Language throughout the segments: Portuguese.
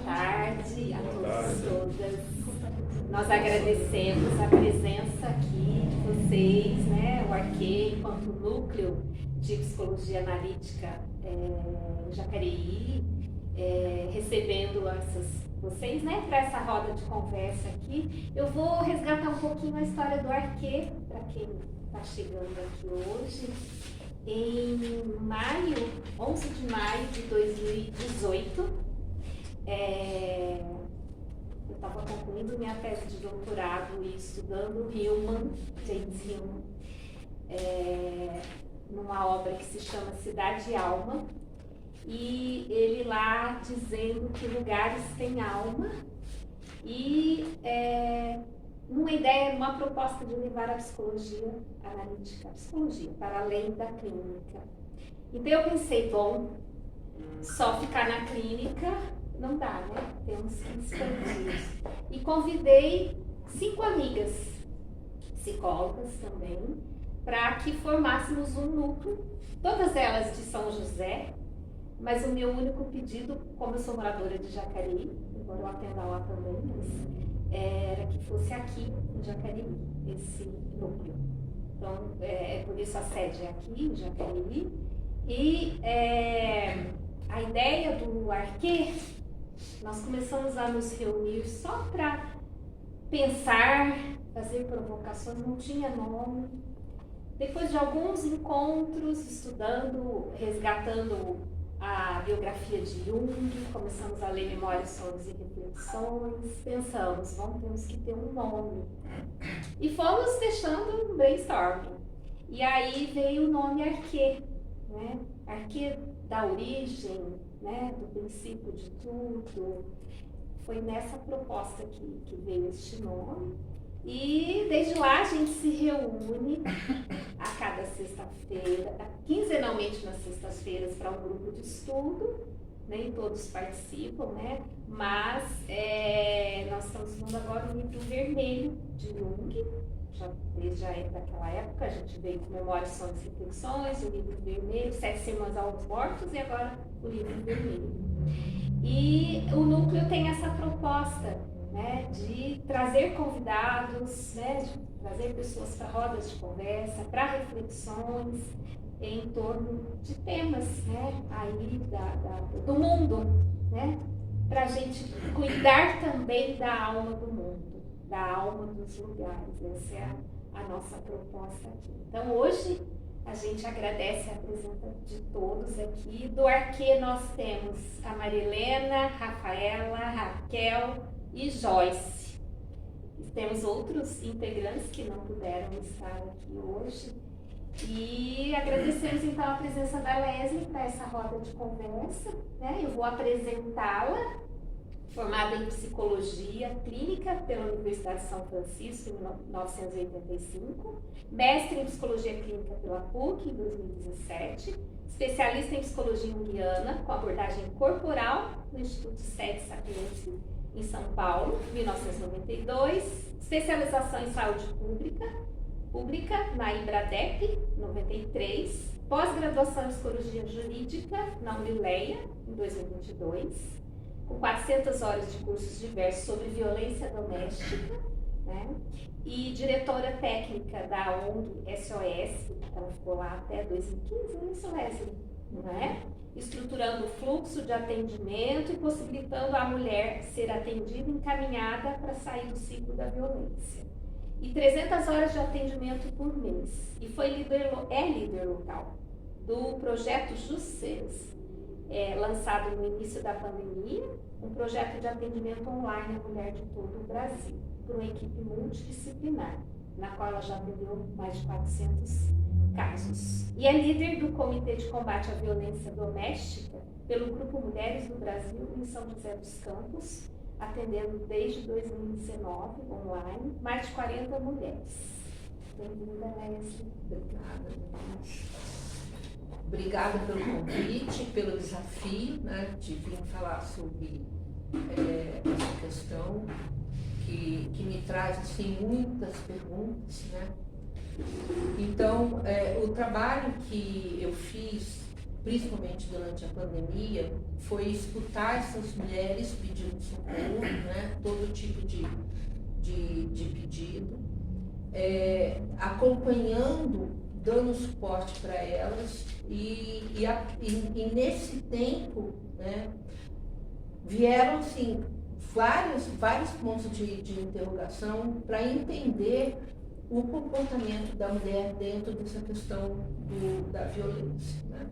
tarde a todos e todas. Nós agradecemos a presença aqui de vocês, né, o Arquê, enquanto núcleo de psicologia analítica em Jacareí, recebendo vocês, né, para essa roda de conversa aqui. Eu vou resgatar um pouquinho a história do Arquê, para quem está chegando aqui hoje. Em 11 de maio de 2018, eu estava concluindo minha tese de doutorado e estudando James Hillman, numa obra que se chama Cidade e Alma, e ele lá dizendo que lugares têm alma e numa proposta de levar a psicologia analítica, a psicologia para além da clínica. Então eu pensei, bom, só ficar na clínica não dá, né? Temos que expandir. E convidei 5 amigas, psicólogas também, para que formássemos um núcleo, todas elas de São José, mas o meu único pedido, como eu sou moradora de Jacareí, embora eu atenda lá também, era que fosse aqui em Jacareí, esse núcleo. Então, por isso a sede é aqui em Jacareí. E a ideia do Arquê, nós começamos a nos reunir só para pensar, fazer provocações, não tinha nome. Depois de alguns encontros, estudando, resgatando a biografia de Jung, começamos a ler Memórias, Sonhos e Reflexões, pensamos, temos que ter um nome. E fomos deixando um brainstorming. E aí veio o nome Arquê, né? Arquê da origem, né? Do princípio de tudo. Foi nessa proposta que veio este nome. E desde lá a gente se reúne a cada sexta-feira, quinzenalmente nas sextas-feiras, para um grupo de estudo. Nem todos participam, né? Mas nós estamos estudando agora o livro vermelho de Jung, desde daquela época. A gente veio com Memórias, Sonhos e Reflexões, o livro vermelho, 7 Semanas aos Mortos e agora o livro vermelho. E o núcleo tem essa proposta, né, de trazer convidados, né, de trazer pessoas para rodas de conversa, para reflexões em torno de temas, né, aí do mundo, né, para a gente cuidar também da alma do mundo, da alma dos lugares. Essa é a nossa proposta aqui. Então hoje a gente agradece a presença de todos aqui. Do Arquê nós temos a Marilena, Rafaela, Raquel e Joyce. Temos outros integrantes que não puderam estar aqui hoje. E agradecemos então a presença da Leslie para essa roda de conversa, né? Eu vou apresentá-la, formada em Psicologia Clínica pela Universidade de São Francisco em 1985, mestre em Psicologia Clínica pela PUC em 2017, especialista em Psicologia Junguiana com abordagem corporal no Instituto Sede Sapiense em São Paulo, 1992, especialização em Saúde Pública na IBRADEP, 93, pós-graduação em Psicologia Jurídica na Unileia, em 2022, com 400 horas de cursos diversos sobre violência doméstica, né? E diretora técnica da ONG SOS, ela ficou lá até 2015, isso, Leslie, não é? Estruturando o fluxo de atendimento e possibilitando a mulher ser atendida e encaminhada para sair do ciclo da violência. E 300 horas de atendimento por mês. E foi líder local do projeto Jusces, lançado no início da pandemia, um projeto de atendimento online à mulher de todo o Brasil, por uma equipe multidisciplinar, na qual ela já atendeu mais de 400 casos. E é líder do Comitê de Combate à Violência Doméstica pelo Grupo Mulheres do Brasil em São José dos Campos, atendendo desde 2019 online mais de 40 mulheres. Bem-vinda, Leslie. Obrigada pelo convite, pelo desafio, né, de vir falar sobre essa questão que me traz assim, muitas perguntas, né? Então, o trabalho que eu fiz principalmente durante a pandemia, foi escutar essas mulheres pedindo socorro, né? Todo tipo de pedido, acompanhando, dando suporte para elas e nesse tempo, né, vieram assim, vários pontos de interrogação para entender o comportamento da mulher dentro dessa questão da violência, né?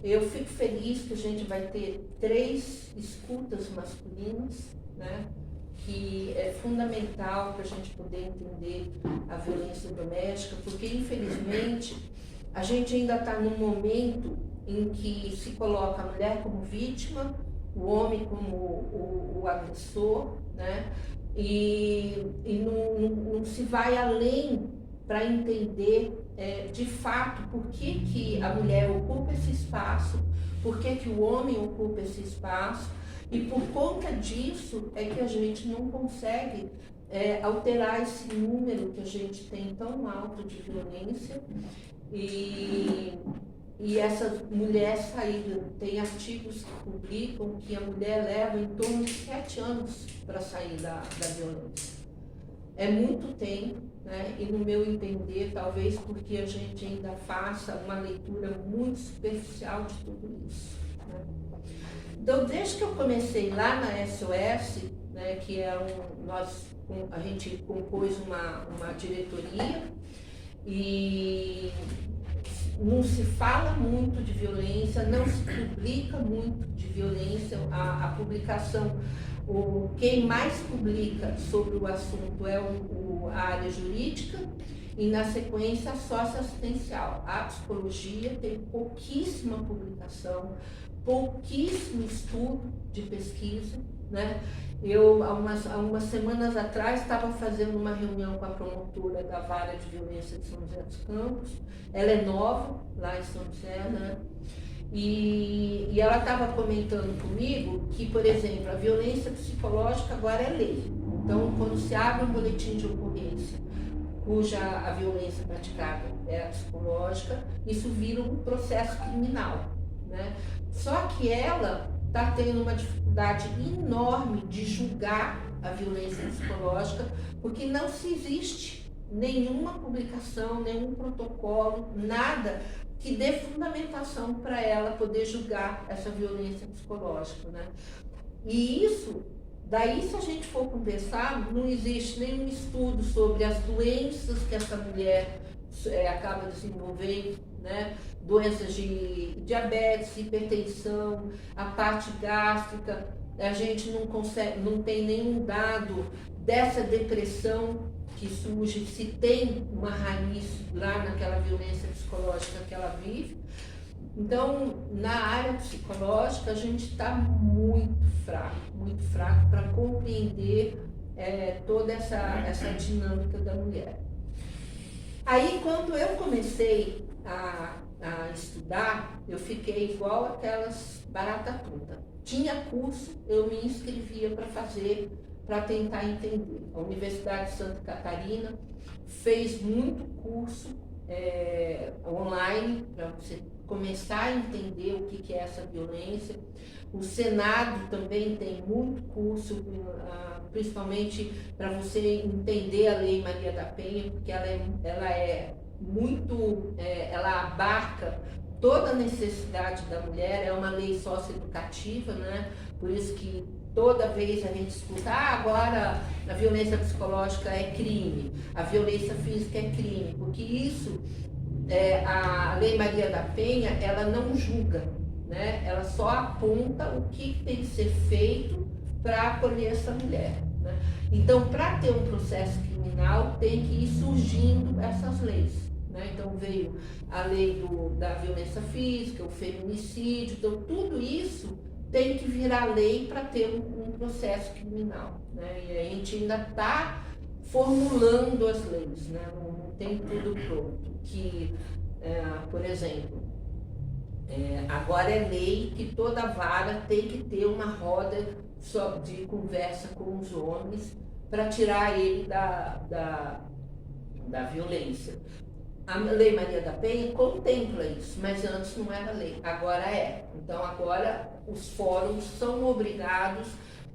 Eu fico feliz que a gente vai ter 3 escutas masculinas, né, que é fundamental para a gente poder entender a violência doméstica, porque infelizmente a gente ainda está num momento em que se coloca a mulher como vítima, o homem como o agressor, né? E não se vai além para entender de fato por que a mulher ocupa esse espaço, por que o homem ocupa esse espaço, e por conta disso é que a gente não consegue alterar esse número que a gente tem tão alto de violência. E essa mulher sair, tem artigos que publicam que a mulher leva em torno de 7 anos para sair da violência. É muito tempo, né? E no meu entender, talvez porque a gente ainda faça uma leitura muito superficial de tudo isso, né? Então, desde que eu comecei lá na SOS, né, que a gente compôs uma diretoria, e não se fala muito de violência, não se publica muito de violência. A publicação, quem mais publica sobre o assunto é a área jurídica e, na sequência, a socioassistencial. A psicologia tem pouquíssima publicação, pouquíssimo estudo de pesquisa, né? Eu, há umas semanas atrás, estava fazendo uma reunião com a promotora da Vara de Violência de São José dos Campos. Ela é nova lá em São José, né? E ela estava comentando comigo que, por exemplo, a violência psicológica agora é lei. Então, quando se abre um boletim de ocorrência cuja a violência praticada é a psicológica, isso vira um processo criminal, né? Só que ela está tendo uma dificuldade enorme de julgar a violência psicológica, porque não se existe nenhuma publicação, nenhum protocolo, nada que dê fundamentação para ela poder julgar essa violência psicológica, né? E isso, daí se a gente for conversar, não existe nenhum estudo sobre as doenças que essa mulher acaba desenvolvendo, né? Doenças de diabetes, hipertensão, a parte gástrica, a gente não tem nenhum dado dessa depressão que surge, se tem uma raiz lá naquela violência psicológica que ela vive. Então, na área psicológica, a gente está muito fraco para compreender toda essa dinâmica da mulher. Aí, quando eu comecei a estudar, eu fiquei igual aquelas barata tonta. Tinha curso, eu me inscrevia para fazer, para tentar entender. A Universidade de Santa Catarina fez muito curso online para você começar a entender o que é essa violência. O Senado também tem muito curso, principalmente para você entender a Lei Maria da Penha, porque ela abarca toda a necessidade da mulher, é uma lei socioeducativa, né? Por isso que toda vez a gente escuta, agora a violência psicológica é crime, a violência física é crime, porque isso, a Lei Maria da Penha, ela não julga, né? Ela só aponta o que tem que ser feito para acolher essa mulher, né? Então, para ter um processo criminal, tem que ir surgindo essas leis, né? Então, veio a lei da violência física, o feminicídio, então tudo isso tem que virar lei para ter um processo criminal, né? E a gente ainda está formulando as leis, né? Não tem tudo pronto. Por exemplo, agora é lei que toda vara tem que ter uma roda de conversa com os homens para tirar ele da violência. A Lei Maria da Penha contempla isso, mas antes não era lei, agora é. Então agora os fóruns são obrigados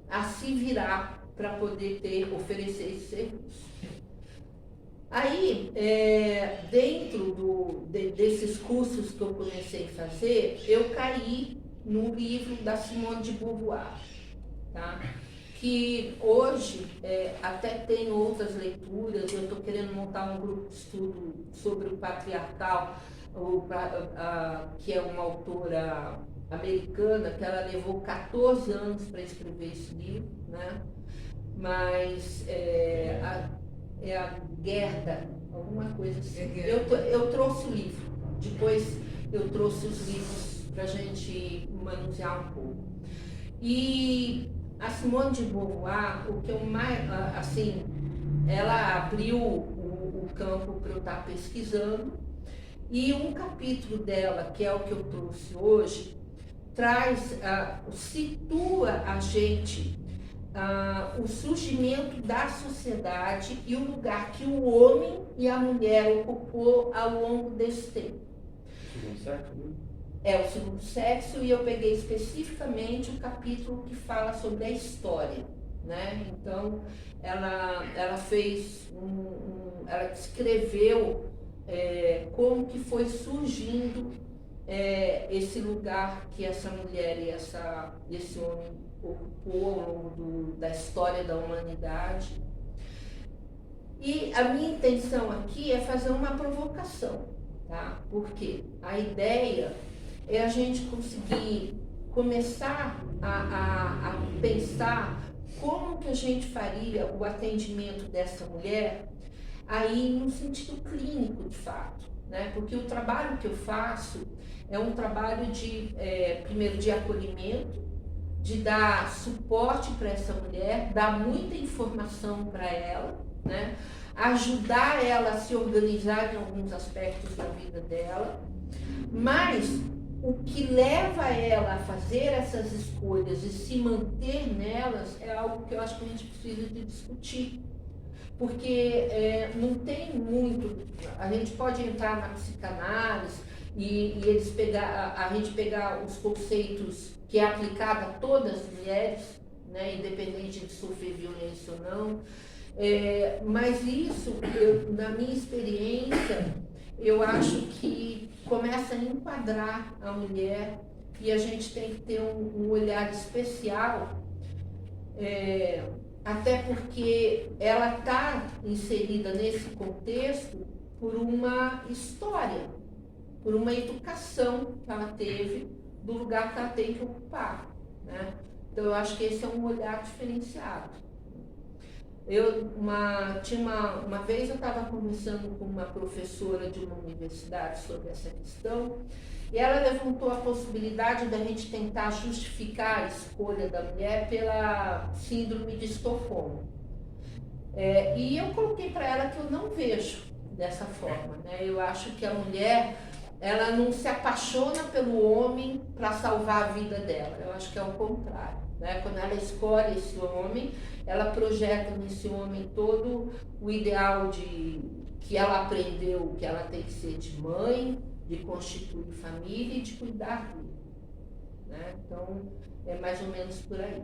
a se virar para poder oferecer esse serviço. Aí, dentro desses cursos que eu comecei a fazer, eu caí no livro da Simone de Beauvoir, tá? Que hoje até tem outras leituras. Eu estou querendo montar um grupo de estudo sobre o patriarcal, que é uma autora americana, que ela levou 14 anos para escrever esse livro, né? Mas é a Gerda, alguma coisa assim. Eu trouxe o livro, depois eu trouxe os livros para a gente manusear um pouco. E a Simone de Beauvoir, o que eu mais, assim, ela abriu o campo para eu estar pesquisando, e um capítulo dela, que é o que eu trouxe hoje, situa a gente o surgimento da sociedade e o lugar que o homem e a mulher ocupou ao longo desse tempo. Segundo século? É o segundo sexo, e eu peguei especificamente o capítulo que fala sobre a história, né? Então, ela fez ela descreveu como que foi surgindo esse lugar que essa mulher e esse homem ocupou ao longo da história da humanidade. E a minha intenção aqui é fazer uma provocação, tá? Porque a ideia é a gente conseguir começar a pensar como que a gente faria o atendimento dessa mulher aí no sentido clínico, de fato, né? Porque o trabalho que eu faço é um trabalho primeiro de acolhimento, de dar suporte para essa mulher, dar muita informação para ela, né? Ajudar ela a se organizar em alguns aspectos da vida dela, mas o que leva ela a fazer essas escolhas e se manter nelas é algo que eu acho que a gente precisa de discutir. Porque não tem muito, a gente pode entrar na psicanálise e a gente pegar os conceitos que é aplicado a todas as mulheres, né, independente de sofrer violência ou não, mas isso, na minha experiência, eu acho que começa a enquadrar a mulher, e a gente tem que ter um olhar especial, até porque ela está inserida nesse contexto por uma história, por uma educação que ela teve, do lugar que ela tem que ocupar, né? Então eu acho que esse é um olhar diferenciado. Uma vez eu estava conversando com uma professora de uma universidade sobre essa questão, e ela levantou a possibilidade da gente tentar justificar a escolha da mulher pela síndrome de Estocolmo. E eu coloquei para ela que eu não vejo dessa forma, né? Eu acho que a mulher, ela não se apaixona pelo homem para salvar a vida dela. Eu acho que é o contrário, né? Quando ela escolhe esse homem, ela projeta nesse homem todo o ideal que ela aprendeu, que ela tem que ser de mãe, de constituir família e de cuidar dele, né? Então, é mais ou menos por aí.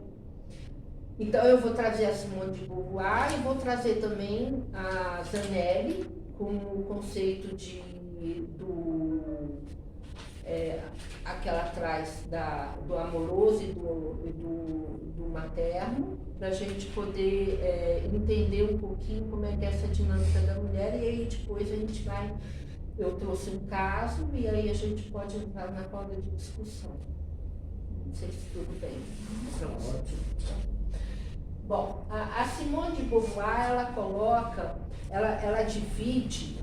Então, eu vou trazer a Simone de Beauvoir e vou trazer também a Zanelli com o conceito que ela traz do amoroso e do materno, para a gente poder entender um pouquinho como é que é essa dinâmica da mulher, e aí depois eu trouxe um caso, e aí a gente pode entrar na roda de discussão. Não sei se tudo bem. Bom, a Simone de Beauvoir, ela divide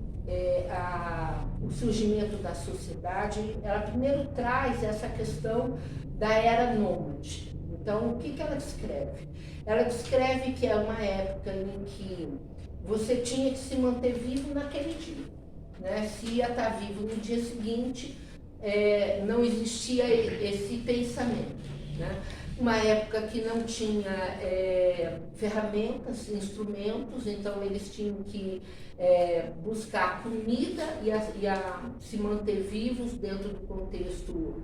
o surgimento da sociedade. Ela primeiro traz essa questão da era nômade. Então, o que ela descreve? Ela descreve que é uma época em que você tinha que se manter vivo naquele dia, né? Se ia estar vivo no dia seguinte, não existia esse pensamento, né? Uma época que não tinha ferramentas, instrumentos, então eles tinham que buscar comida e se manter vivos dentro do contexto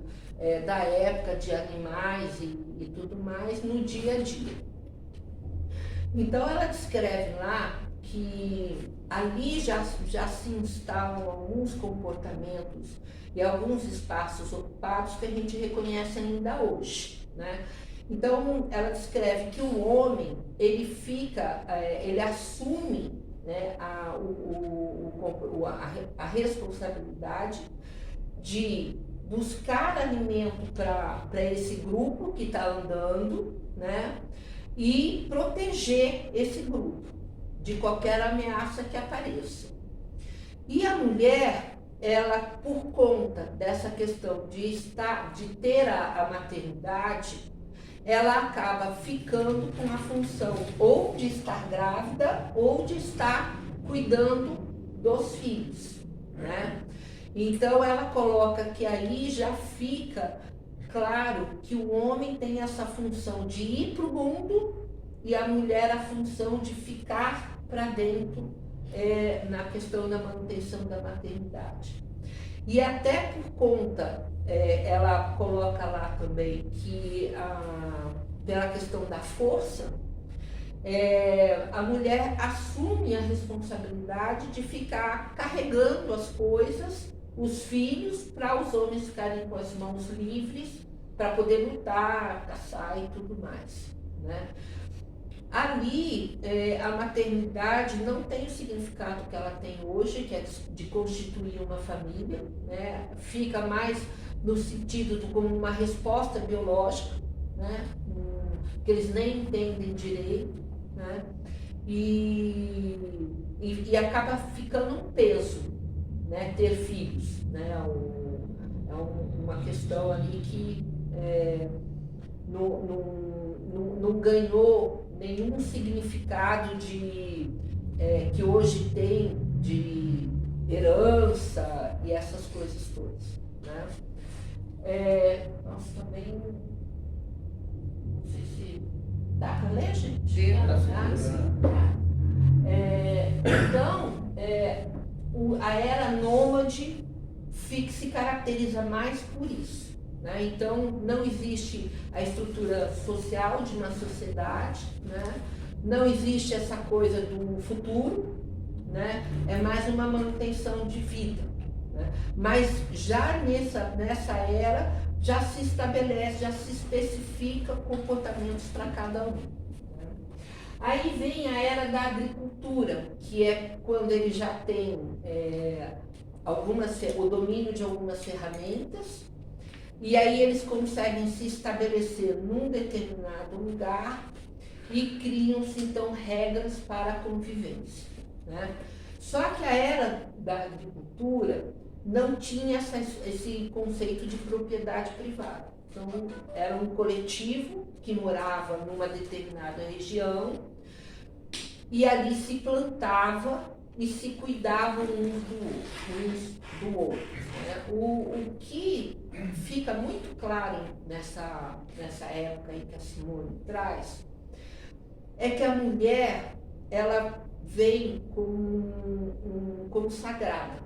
da época de animais e tudo mais no dia a dia. Então ela descreve lá que ali já se instalam alguns comportamentos e alguns espaços ocupados que a gente reconhece ainda hoje, né? Então ela descreve que o homem ele assume, né, a responsabilidade de buscar alimento para esse grupo que está andando, né, e proteger esse grupo de qualquer ameaça que apareça. E a mulher, ela, por conta dessa questão de ter a maternidade, ela acaba ficando com a função ou de estar grávida ou de estar cuidando dos filhos, né? Então ela coloca que aí já fica claro que o homem tem essa função de ir para o mundo e a mulher a função de ficar para dentro na questão da manutenção da maternidade. E até por conta, ela coloca lá também que pela questão da força, a mulher assume a responsabilidade de ficar carregando as coisas, os filhos, para os homens ficarem com as mãos livres para poder lutar, caçar e tudo mais, né? Ali, a maternidade não tem o significado que ela tem hoje, que é de constituir uma família, né? Fica mais no sentido como uma resposta biológica, né? Que eles nem entendem direito, né? E acaba ficando um peso, né? Ter filhos, né? Uma questão ali que não ganhou nenhum significado que hoje tem de herança e essas coisas todas, né? Nós também, não sei se dá para ler, gente? Então, a era nômade se caracteriza mais por isso, né? Então, não existe a estrutura social de uma sociedade, né? Não existe essa coisa do futuro, né? É mais uma manutenção de vida, né? Mas já nessa era, já se estabelece, já se especifica comportamentos para cada um. Aí vem a era da agricultura, que é quando ele já tem o domínio de algumas ferramentas, e aí eles conseguem se estabelecer num determinado lugar e criam-se então regras para a convivência, né? Só que a era da agricultura não tinha esse conceito de propriedade privada. Então, era um coletivo que morava numa determinada região e ali se plantava e se cuidavam uns do outro, né? O que fica muito claro nessa época aí que a Simone traz é que a mulher, ela vem como sagrada,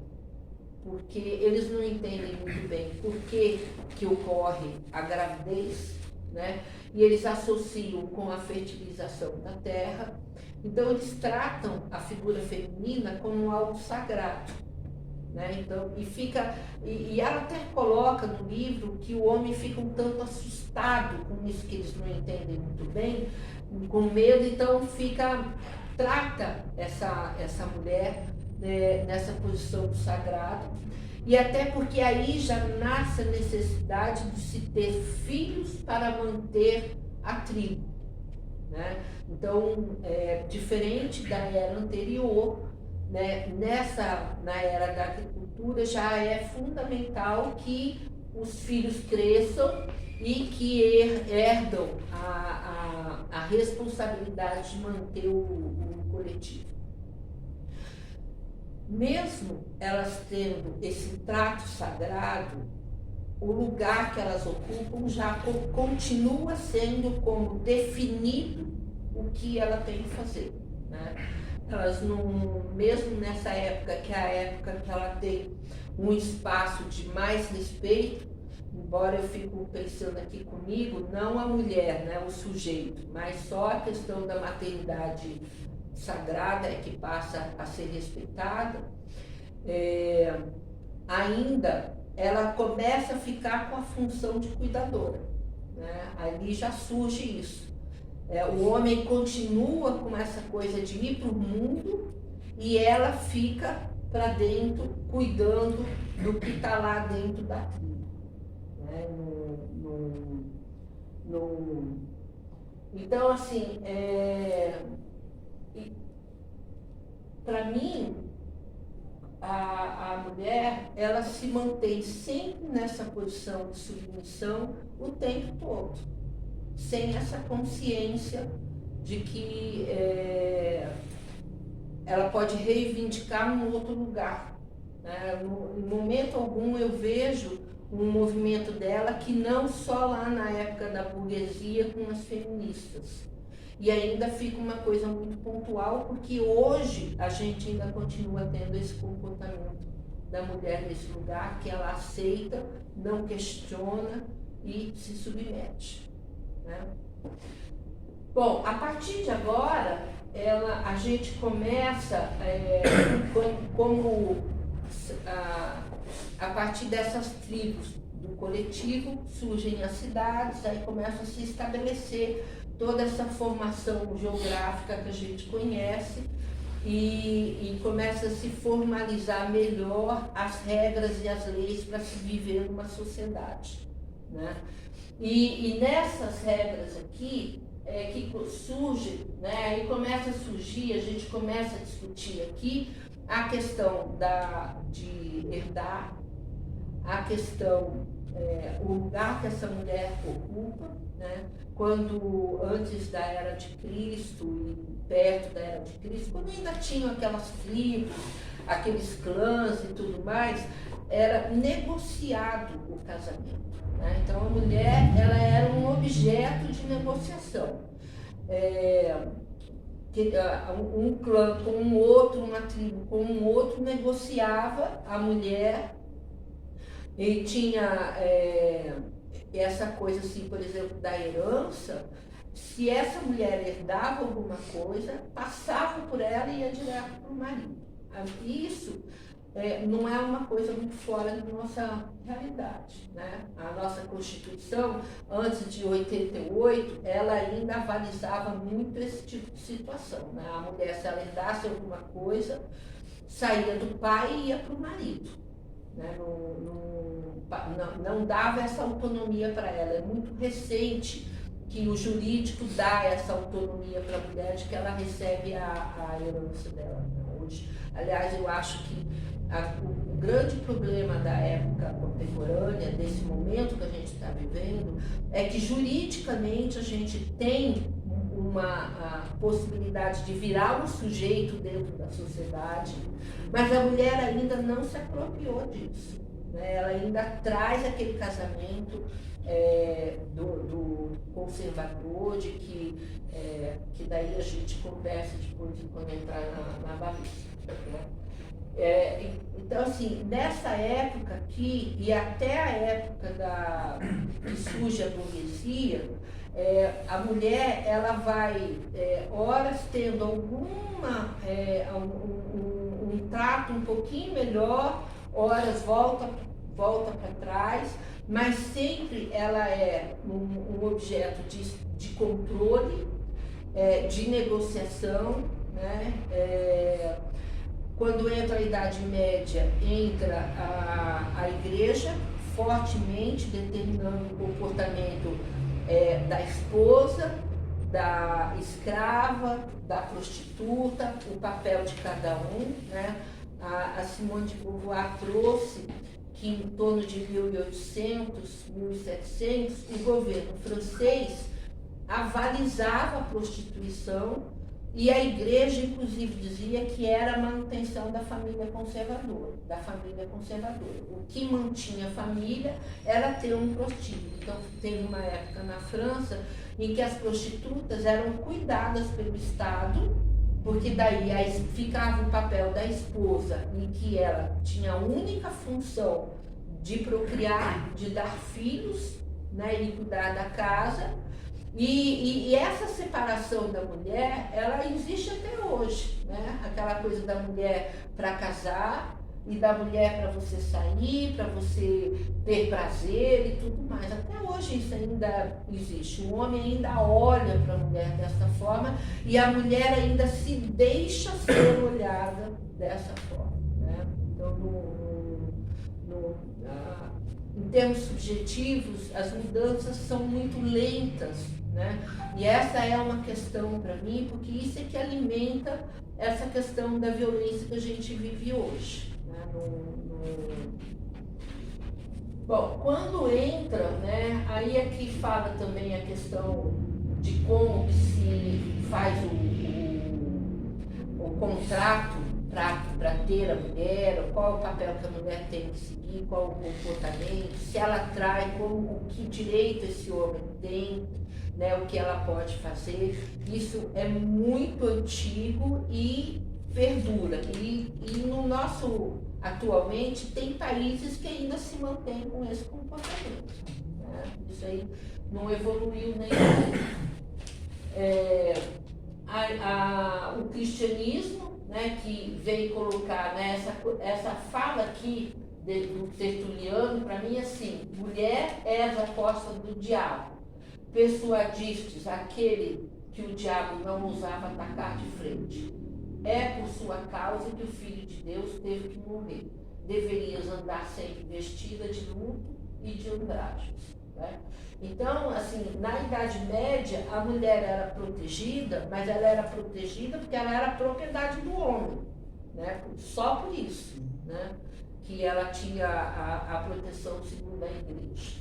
porque eles não entendem muito bem por que ocorre a gravidez, né? E eles associam com a fertilização da terra. Então eles tratam a figura feminina como algo sagrado, né? Então, e ela até coloca no livro que o homem fica um tanto assustado com isso que eles não entendem muito bem, com medo, então trata essa mulher, né, nessa posição do sagrado, e até porque aí já nasce a necessidade de se ter filhos para manter a tribo, né? Então, diferente da era anterior, né, na era da agricultura já é fundamental que os filhos cresçam e que herdam a responsabilidade de manter o coletivo. Mesmo elas tendo esse trato sagrado, o lugar que elas ocupam já continua sendo como definido o o que ela tem que fazer, né? Elas não, mesmo nessa época, que é a época que ela tem um espaço de mais respeito, embora eu fico pensando aqui comigo, não a mulher, né, o sujeito, mas só a questão da maternidade sagrada é que passa a ser respeitada, ainda ela começa a ficar com a função de cuidadora, né? Ali já surge isso. O homem continua com essa coisa de ir para o mundo e ela fica para dentro, cuidando do que está lá dentro da tribo, né? Então, assim, para mim, a mulher, ela se mantém sempre nessa posição de submissão o tempo todo, sem essa consciência de que ela pode reivindicar um outro lugar, né? No momento algum eu vejo um movimento dela que não só lá na época da burguesia com as feministas. E ainda fica uma coisa muito pontual, porque hoje a gente ainda continua tendo esse comportamento da mulher nesse lugar, que ela aceita, não questiona e se submete, né? Bom, a partir de agora, a gente começa, a partir dessas tribos do coletivo, surgem as cidades, aí começa a se estabelecer toda essa formação geográfica que a gente conhece e começa a se formalizar melhor as regras e as leis para se viver numa sociedade, né? E nessas regras aqui é que surge, né, aí começa a surgir, a gente começa a discutir aqui a questão de herdar, a questão, o lugar que essa mulher ocupa, né? Quando antes da Era de Cristo e perto da Era de Cristo, quando ainda tinham aquelas tribos, aqueles clãs e tudo mais, era negociado o casamento, né? Então a mulher, ela era um objeto de negociação. Um clã com um outro, uma tribo com um outro, negociava a mulher e tinha essa coisa assim, por exemplo, da herança. Se essa mulher herdava alguma coisa, passava por ela e ia direto para o marido. Isso não é uma coisa muito fora da nossa realidade, né? A nossa Constituição, antes de 88, ela ainda avalizava muito esse tipo de situação, né? A mulher, se ela herdasse alguma coisa, saía do pai e ia para o marido, né? Não dava essa autonomia para ela. É muito recente que o jurídico dá essa autonomia para a mulher, de que ela recebe a herança dela, né? Hoje, aliás, eu acho que o grande problema da época contemporânea, desse momento que a gente está vivendo, é que juridicamente a gente tem uma possibilidade de virar um sujeito dentro da sociedade, mas a mulher ainda não se apropriou disso, né? Ela ainda traz aquele casamento do conservador, de que daí a gente conversa depois quando entrar na baliza, né? Então, assim, nessa época aqui, e até a época que surge a burguesia, a mulher, ela vai, horas tendo um trato um pouquinho melhor, horas volta para trás, mas sempre ela é um objeto de controle, de negociação, né? Quando entra a Idade Média, entra a igreja fortemente determinando o comportamento da esposa, da escrava, da prostituta, o papel de cada um, né? A Simone de Beauvoir trouxe que em torno de 1800, 1700, o governo francês avalizava a prostituição E a igreja, inclusive, dizia que era a manutenção da família conservadora, O que mantinha a família era ter um prostíbulo. Então, teve uma época na França em que as prostitutas eram cuidadas pelo Estado, porque daí ficava o papel da esposa, em que ela tinha a única função de procriar, de dar filhos, né, e cuidar da casa. E essa separação da mulher, ela existe até hoje, né? Aquela coisa da mulher para casar e da mulher para você sair, para você ter prazer e tudo mais. Até hoje isso ainda existe. O homem ainda olha para a mulher dessa forma e a mulher ainda se deixa ser olhada dessa forma, né? Então, em termos subjetivos, as mudanças são muito lentas, né? E essa é uma questão para mim, porque isso é que alimenta essa questão da violência que a gente vive hoje, né? Bom, quando entra, né, aí é que fala também a questão de como que se faz o contrato para ter a mulher, qual é o papel que a mulher tem que seguir, qual o comportamento, se ela trai, que direito esse homem tem, né, o que ela pode fazer. Isso é muito antigo e perdura. E no nosso, atualmente, tem países que ainda se mantêm com esse comportamento, né? Isso aí não evoluiu nem o cristianismo, né, que veio colocar, né, essa fala aqui do Tertuliano, para mim, assim: mulher és aposta do diabo, persuadistes aquele que o diabo não ousava atacar de frente. É por sua causa que o Filho de Deus teve que morrer. Deverias andar sempre vestida de luto e de andrajos, né? Então, assim, na Idade Média, a mulher era protegida, mas ela era protegida porque ela era propriedade do homem, né? Só por isso, né, que ela tinha a proteção segundo a igreja.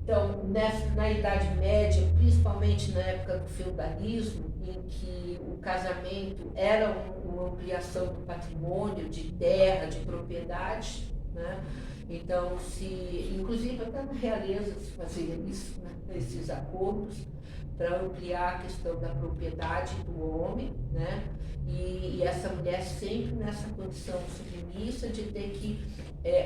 Então, na Idade Média, principalmente na época do feudalismo, em que o casamento era uma ampliação do patrimônio, de terra, de propriedade, né? Então, inclusive até na realeza se fazia isso, né? Esses acordos para ampliar a questão da propriedade do homem, né? E essa mulher sempre nessa condição submissa de ter que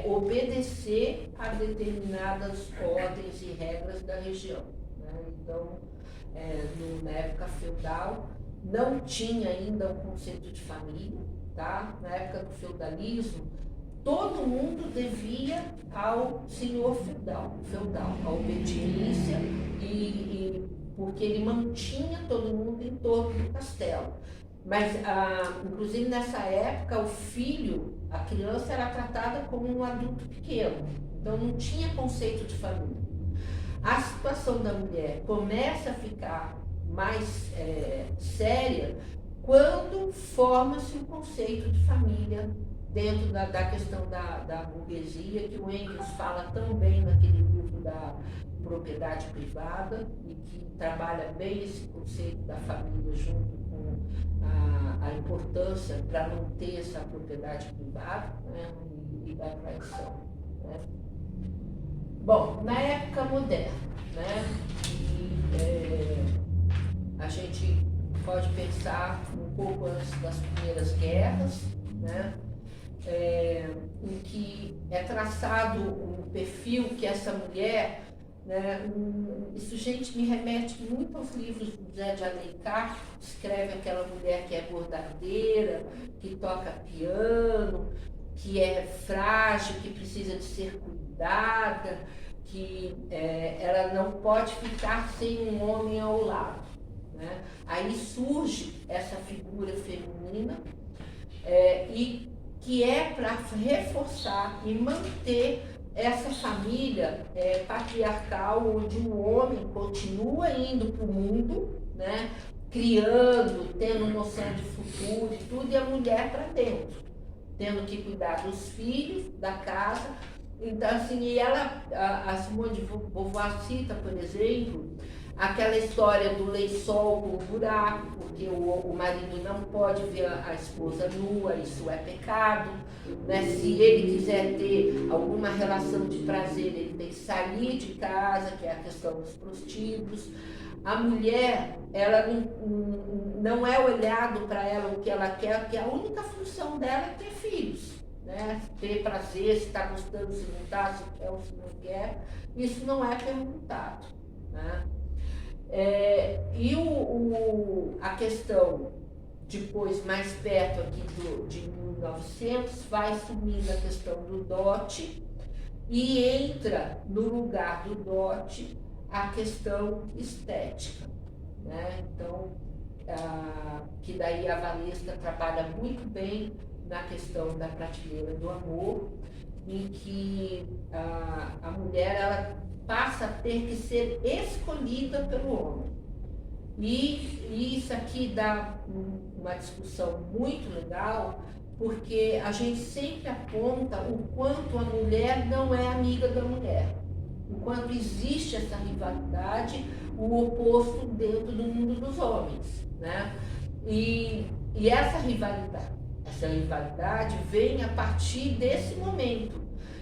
obedecer a determinadas ordens e regras da região, né? Então, na época feudal, não tinha ainda o conceito de família, tá? Na época do feudalismo, todo mundo devia ao senhor feudal, a obediência, porque ele mantinha todo mundo em torno do castelo. Mas, inclusive nessa época, o filho, a criança era tratada como um adulto pequeno, então não tinha conceito de família. A situação da mulher começa a ficar mais séria quando forma-se o conceito de família dentro da questão da burguesia, que o Engels fala tão bem naquele livro da propriedade privada, e que trabalha bem esse conceito da família junto com a importância para não ter essa propriedade privada, né, e da traição, né. Bom, na época moderna, né, a gente pode pensar um pouco antes das primeiras guerras, né, em que é traçado um perfil que essa mulher, né, isso, gente, me remete muito aos livros do Zé de Alencar, que escreve aquela mulher que é bordadeira, que toca piano, que é frágil, que precisa de ser cuidada, que ela não pode ficar sem um homem ao lado, né? Aí surge essa figura feminina, e que é para reforçar e manter essa família patriarcal, onde o homem continua indo para o mundo, né, criando, tendo noção de futuro e tudo, e a mulher para dentro, tendo que cuidar dos filhos, da casa, Então, assim, e ela, a Simone de Beauvoir cita, por exemplo, aquela história do lençol com buraco, porque o marido não pode ver a esposa nua, isso é pecado, né? Se ele quiser ter alguma relação de prazer, ele tem que sair de casa, que é a questão dos prostíbulos. A mulher, ela não é olhado para ela o que ela quer, porque a única função dela é ter filhos, né? Ter prazer, se está gostando, se não está, se quer ou se não quer, isso não é perguntado, né? E a questão, depois, mais perto aqui de 1900, vai sumindo a questão do dote e entra no lugar do dote a questão estética, né? Então, que daí a Valesca trabalha muito bem na questão da prateleira do amor, em que a mulher ela passa a ter que ser escolhida pelo homem. E isso aqui dá uma discussão muito legal, porque a gente sempre aponta o quanto a mulher não é amiga da mulher, o quanto existe essa rivalidade, o oposto dentro do mundo dos homens, né? E essa rivalidade vem a partir desse momento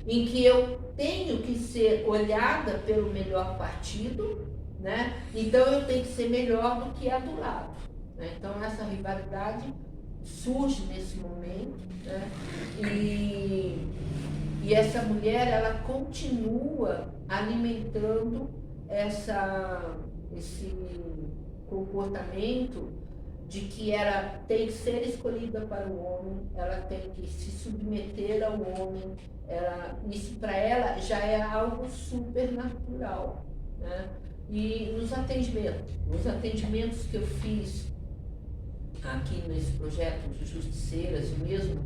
em que eu tenho que ser olhada pelo melhor partido, né? Então eu tenho que ser melhor do que a do lado, né? Então essa rivalidade surge nesse momento, né? E essa mulher ela continua alimentando esse comportamento de que ela tem que ser escolhida para o homem, ela tem que se submeter ao homem, isso para ela já é algo supernatural, né? E nos atendimentos que eu fiz aqui nesse projeto de justiceiras, mesmo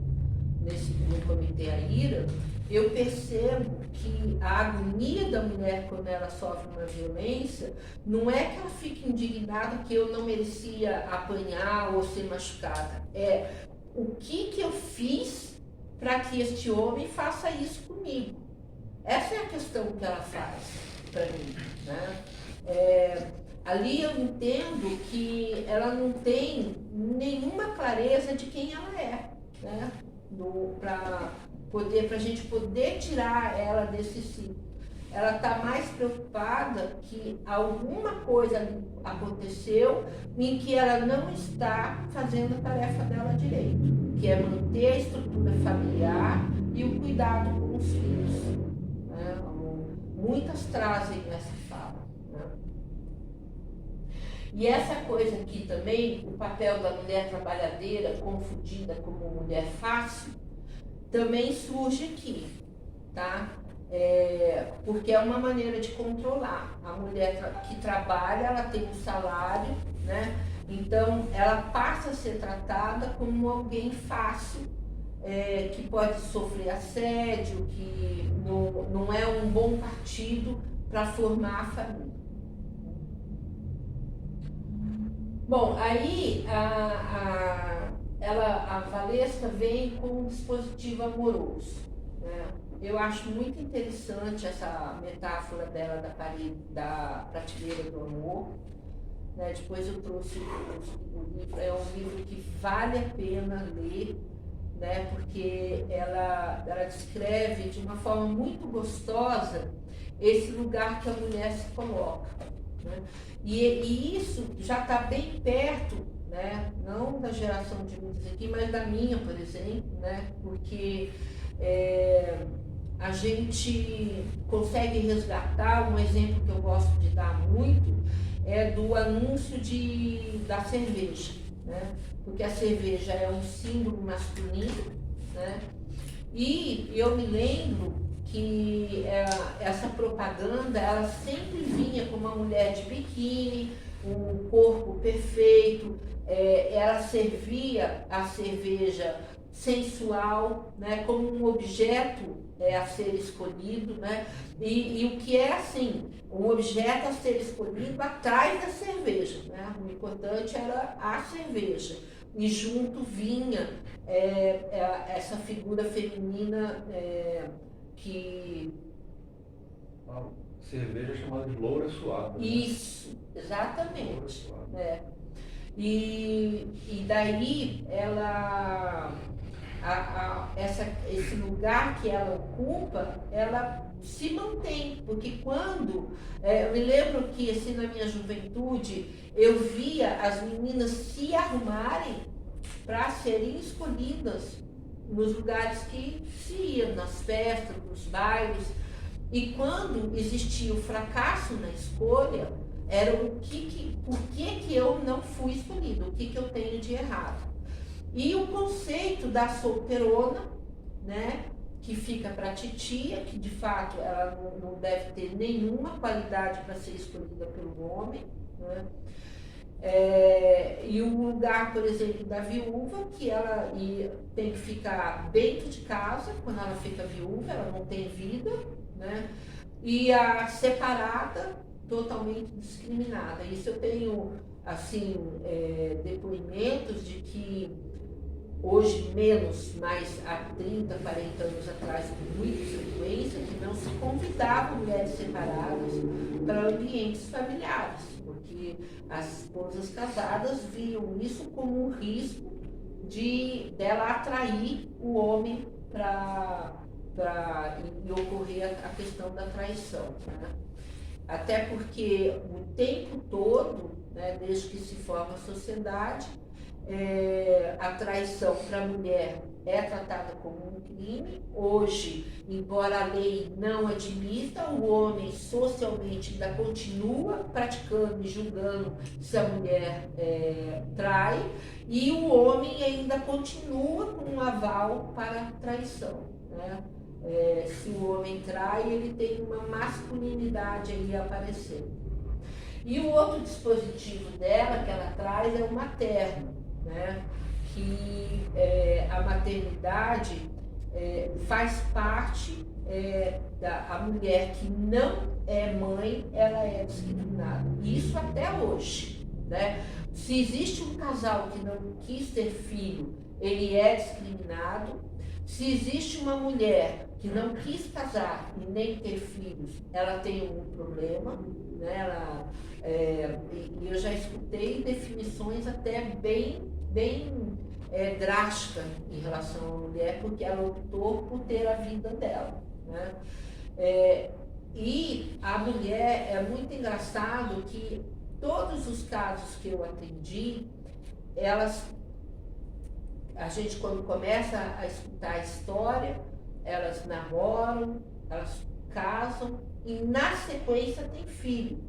no Comitê AIRA, eu percebo que a agonia da mulher quando ela sofre uma violência não é que ela fique indignada que eu não merecia apanhar ou ser machucada, é o que eu fiz para que este homem faça isso comigo. Essa é a questão que ela faz para mim, né? Ali eu entendo que ela não tem nenhuma clareza de quem ela é, né? Para a gente poder tirar ela desse ciclo. Ela está mais preocupada que alguma coisa aconteceu em que ela não está fazendo a tarefa dela direito, que é manter a estrutura familiar e o cuidado com os filhos, né? Muitas trazem essa fala, né? E essa coisa aqui também, o papel da mulher trabalhadeira confundida como mulher fácil, também surge aqui, tá? Porque é uma maneira de controlar. A mulher que trabalha, ela tem um salário, né? Então, ela passa a ser tratada como alguém fácil, que pode sofrer assédio, que não é um bom partido para formar a família. Bom, aí a Valesca vem com um dispositivo amoroso, né? Eu acho muito interessante essa metáfora dela da prateleira do amor, né? Depois eu trouxe o livro, é um livro que vale a pena ler, né? Porque ela descreve de uma forma muito gostosa esse lugar que a mulher se coloca, né? E isso já está bem perto, né? Não da geração de muitos aqui, mas da minha, por exemplo, né? Porque a gente consegue resgatar, um exemplo que eu gosto de dar muito, é do anúncio da cerveja, né? Porque a cerveja é um símbolo masculino, né? E eu me lembro que essa propaganda, ela sempre vinha com uma mulher de biquíni, um corpo perfeito, ela servia a cerveja sensual, né, como um objeto a ser escolhido, né? E o que é assim, um objeto a ser escolhido atrás da cerveja, né? O importante era a cerveja, e junto vinha essa figura feminina que A cerveja é chamada de loura suada. Né? isso, Loura exatamente. suada. É. E daí ela, esse lugar que ela ocupa, ela se mantém, porque quando, eu me lembro que assim na minha juventude, eu via as meninas se arrumarem para serem escolhidas nos lugares que se ia, nas festas, nos bailes, e quando existia o fracasso na escolha, era por que eu não fui escolhida, o que eu tenho de errado. E o conceito da solteirona, né, que fica para a titia, que de fato ela não deve ter nenhuma qualidade para ser escolhida pelo homem, né? E o lugar, por exemplo, da viúva, que ela tem que ficar dentro de casa, quando ela fica viúva, ela não tem vida, né? E a separada, totalmente discriminada. Isso eu tenho, assim, depoimentos de que hoje menos, mas há 30, 40 anos atrás, com muita frequência, que não se convidavam mulheres separadas para ambientes familiares, porque as esposas casadas viam isso como um risco dela atrair o homem e ocorrer a questão da traição, né? Até porque o tempo todo, né, desde que se forma a sociedade, a traição para a mulher é tratada como um crime. Hoje, embora a lei não admita, o homem socialmente ainda continua praticando e julgando se a mulher trai, e o homem ainda continua com um aval para a traição, né? Se o homem trai, ele tem uma masculinidade aí aparecendo. E o outro dispositivo dela que ela traz é o materno, né? Que a maternidade faz parte a mulher que não é mãe, ela é discriminada. Isso até hoje, né? Se existe um casal que não quis ter filho, ele é discriminado. Se existe uma mulher que não quis casar e nem ter filhos, ela tem um problema, né? E eu já escutei definições até bem drásticas em relação à mulher, porque ela optou por ter a vida dela, né? E a mulher, é muito engraçado que todos os casos que eu atendi, a gente quando começa a escutar a história, elas namoram, elas casam e na sequência tem filho.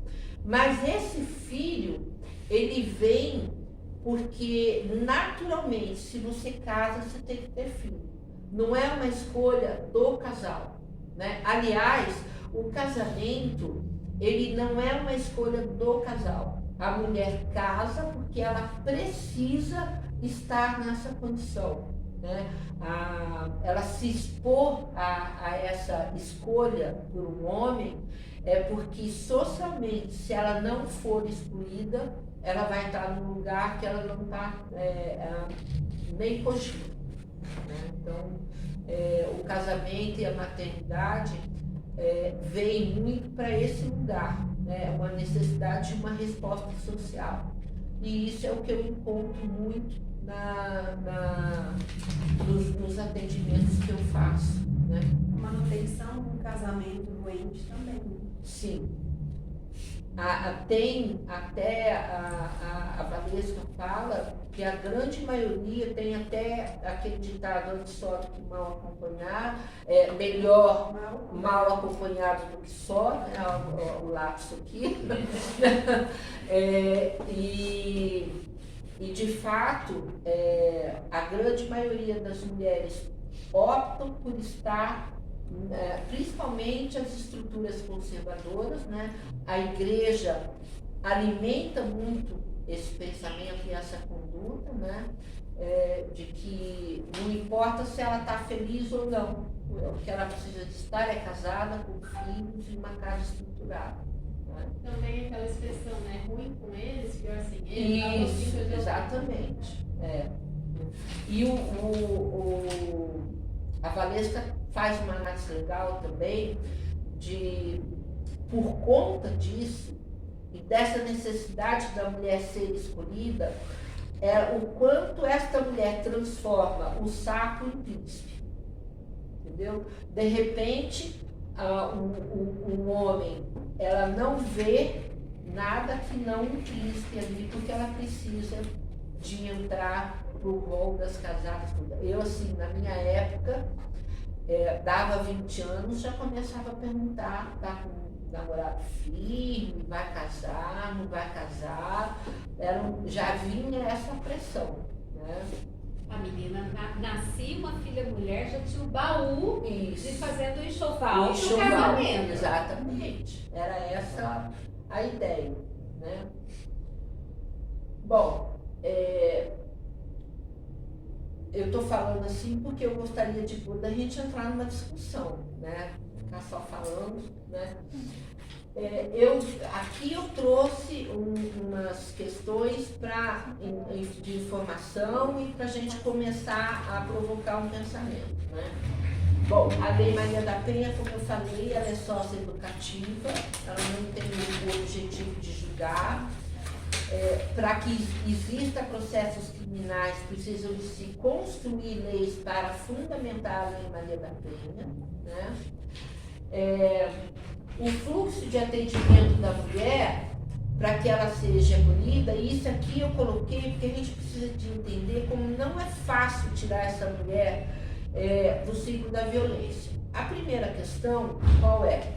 Mas esse filho, ele vem porque naturalmente, se você casa, você tem que ter filho. Não é uma escolha do casal, né? Aliás, o casamento, ele não é uma escolha do casal. A mulher casa porque ela precisa estar nessa condição, né? Ela se expor a essa escolha por um homem porque socialmente, se ela não for excluída, ela vai estar num lugar que ela não está nem cogita, né? Então, o casamento e a maternidade vem muito para esse lugar, né? Uma necessidade de uma resposta social. E isso é o que eu encontro muito nos atendimentos que eu faço, né? Manutenção de um casamento doente também. Sim. Tem até a Valesca fala que a grande maioria tem até aquele ditado antes só do que mal acompanhar, melhor mal acompanhado do que só, né? O lapso aqui. E de fato, a grande maioria das mulheres optam por estar, principalmente as estruturas conservadoras, né? A igreja alimenta muito esse pensamento e essa conduta, né? De que não importa se ela está feliz ou não, o que ela precisa de estar é casada, com filhos e uma casa estruturada. Né? Também aquela expressão, né? Ruim com eles, pior sem eles. Isso, exatamente. E a Valesca faz uma análise legal também por conta disso e dessa necessidade da mulher ser escolhida, o quanto esta mulher transforma o sapo em príncipe. Entendeu? De repente, um homem, ela não vê nada que não um príncipe ali, porque ela precisa de entrar pro rol das casadas. Eu, assim, na minha época, dava 20 anos, já começava a perguntar, tá com um namorado firme, vai casar, não vai casar, já vinha essa pressão, né? A menina nascia uma filha mulher, já tinha o baú Isso. de fazendo o enxoval pro Enxoval, casamento. exatamente. Era essa a ideia, né? Bom, eu estou falando assim porque eu gostaria da gente entrar numa discussão, né? Ficar só falando, né? Aqui eu trouxe umas questões de informação e para a gente começar a provocar um pensamento, né? Bom, a Lei Maria da Penha, como eu falei, ela é socioeducativa, ela não tem o objetivo de julgar. Para que exista processos criminais, precisam de se construir leis para fundamentar a Lei Maria da Penha, né? O fluxo de atendimento da mulher, para que ela seja punida, e isso aqui eu coloquei porque a gente precisa de entender como não é fácil tirar essa mulher do ciclo da violência. A primeira questão, qual é?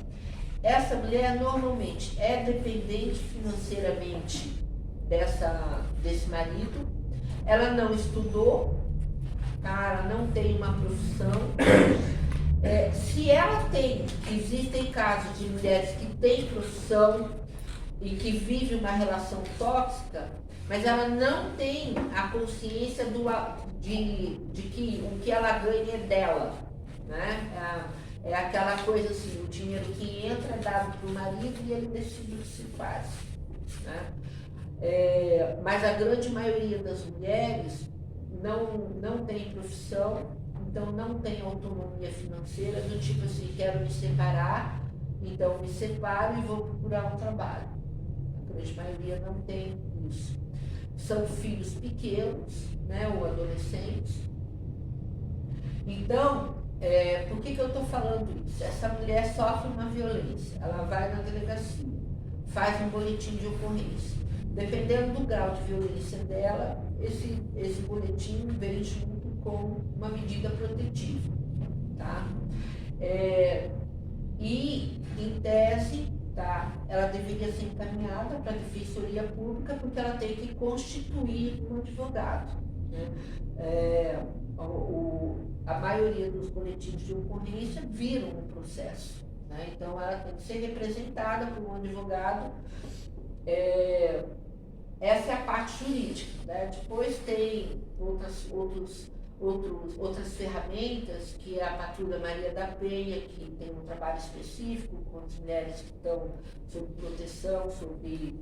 Essa mulher normalmente é dependente financeiramente desse marido, ela não estudou, tá? Ela não tem uma profissão. Se ela existem casos de mulheres que têm profissão e que vivem uma relação tóxica, mas ela não tem a consciência de que o que ela ganha é dela, né? É aquela coisa assim, o dinheiro que entra é dado para o marido e ele decide o que se faz, né? Mas a grande maioria das mulheres não tem profissão, então não tem autonomia financeira, do tipo assim, quero me separar, então me separo e vou procurar um trabalho. A grande maioria não tem isso. São filhos pequenos, né, ou adolescentes. Então, por que eu estou falando isso? Essa mulher sofre uma violência, ela vai na delegacia, faz um boletim de ocorrência. Dependendo do grau de violência dela, esse boletim vem junto com uma medida protetiva, tá? E, em tese, tá, ela deveria ser encaminhada para a Defensoria Pública porque ela tem que constituir um advogado, né? A maioria dos boletins de ocorrência viram um processo, né? Então ela tem que ser representada por um advogado. Essa é a parte jurídica, né? Depois tem outras ferramentas, que é a Patrulha Maria da Penha, que tem um trabalho específico com as mulheres que estão sob proteção, sob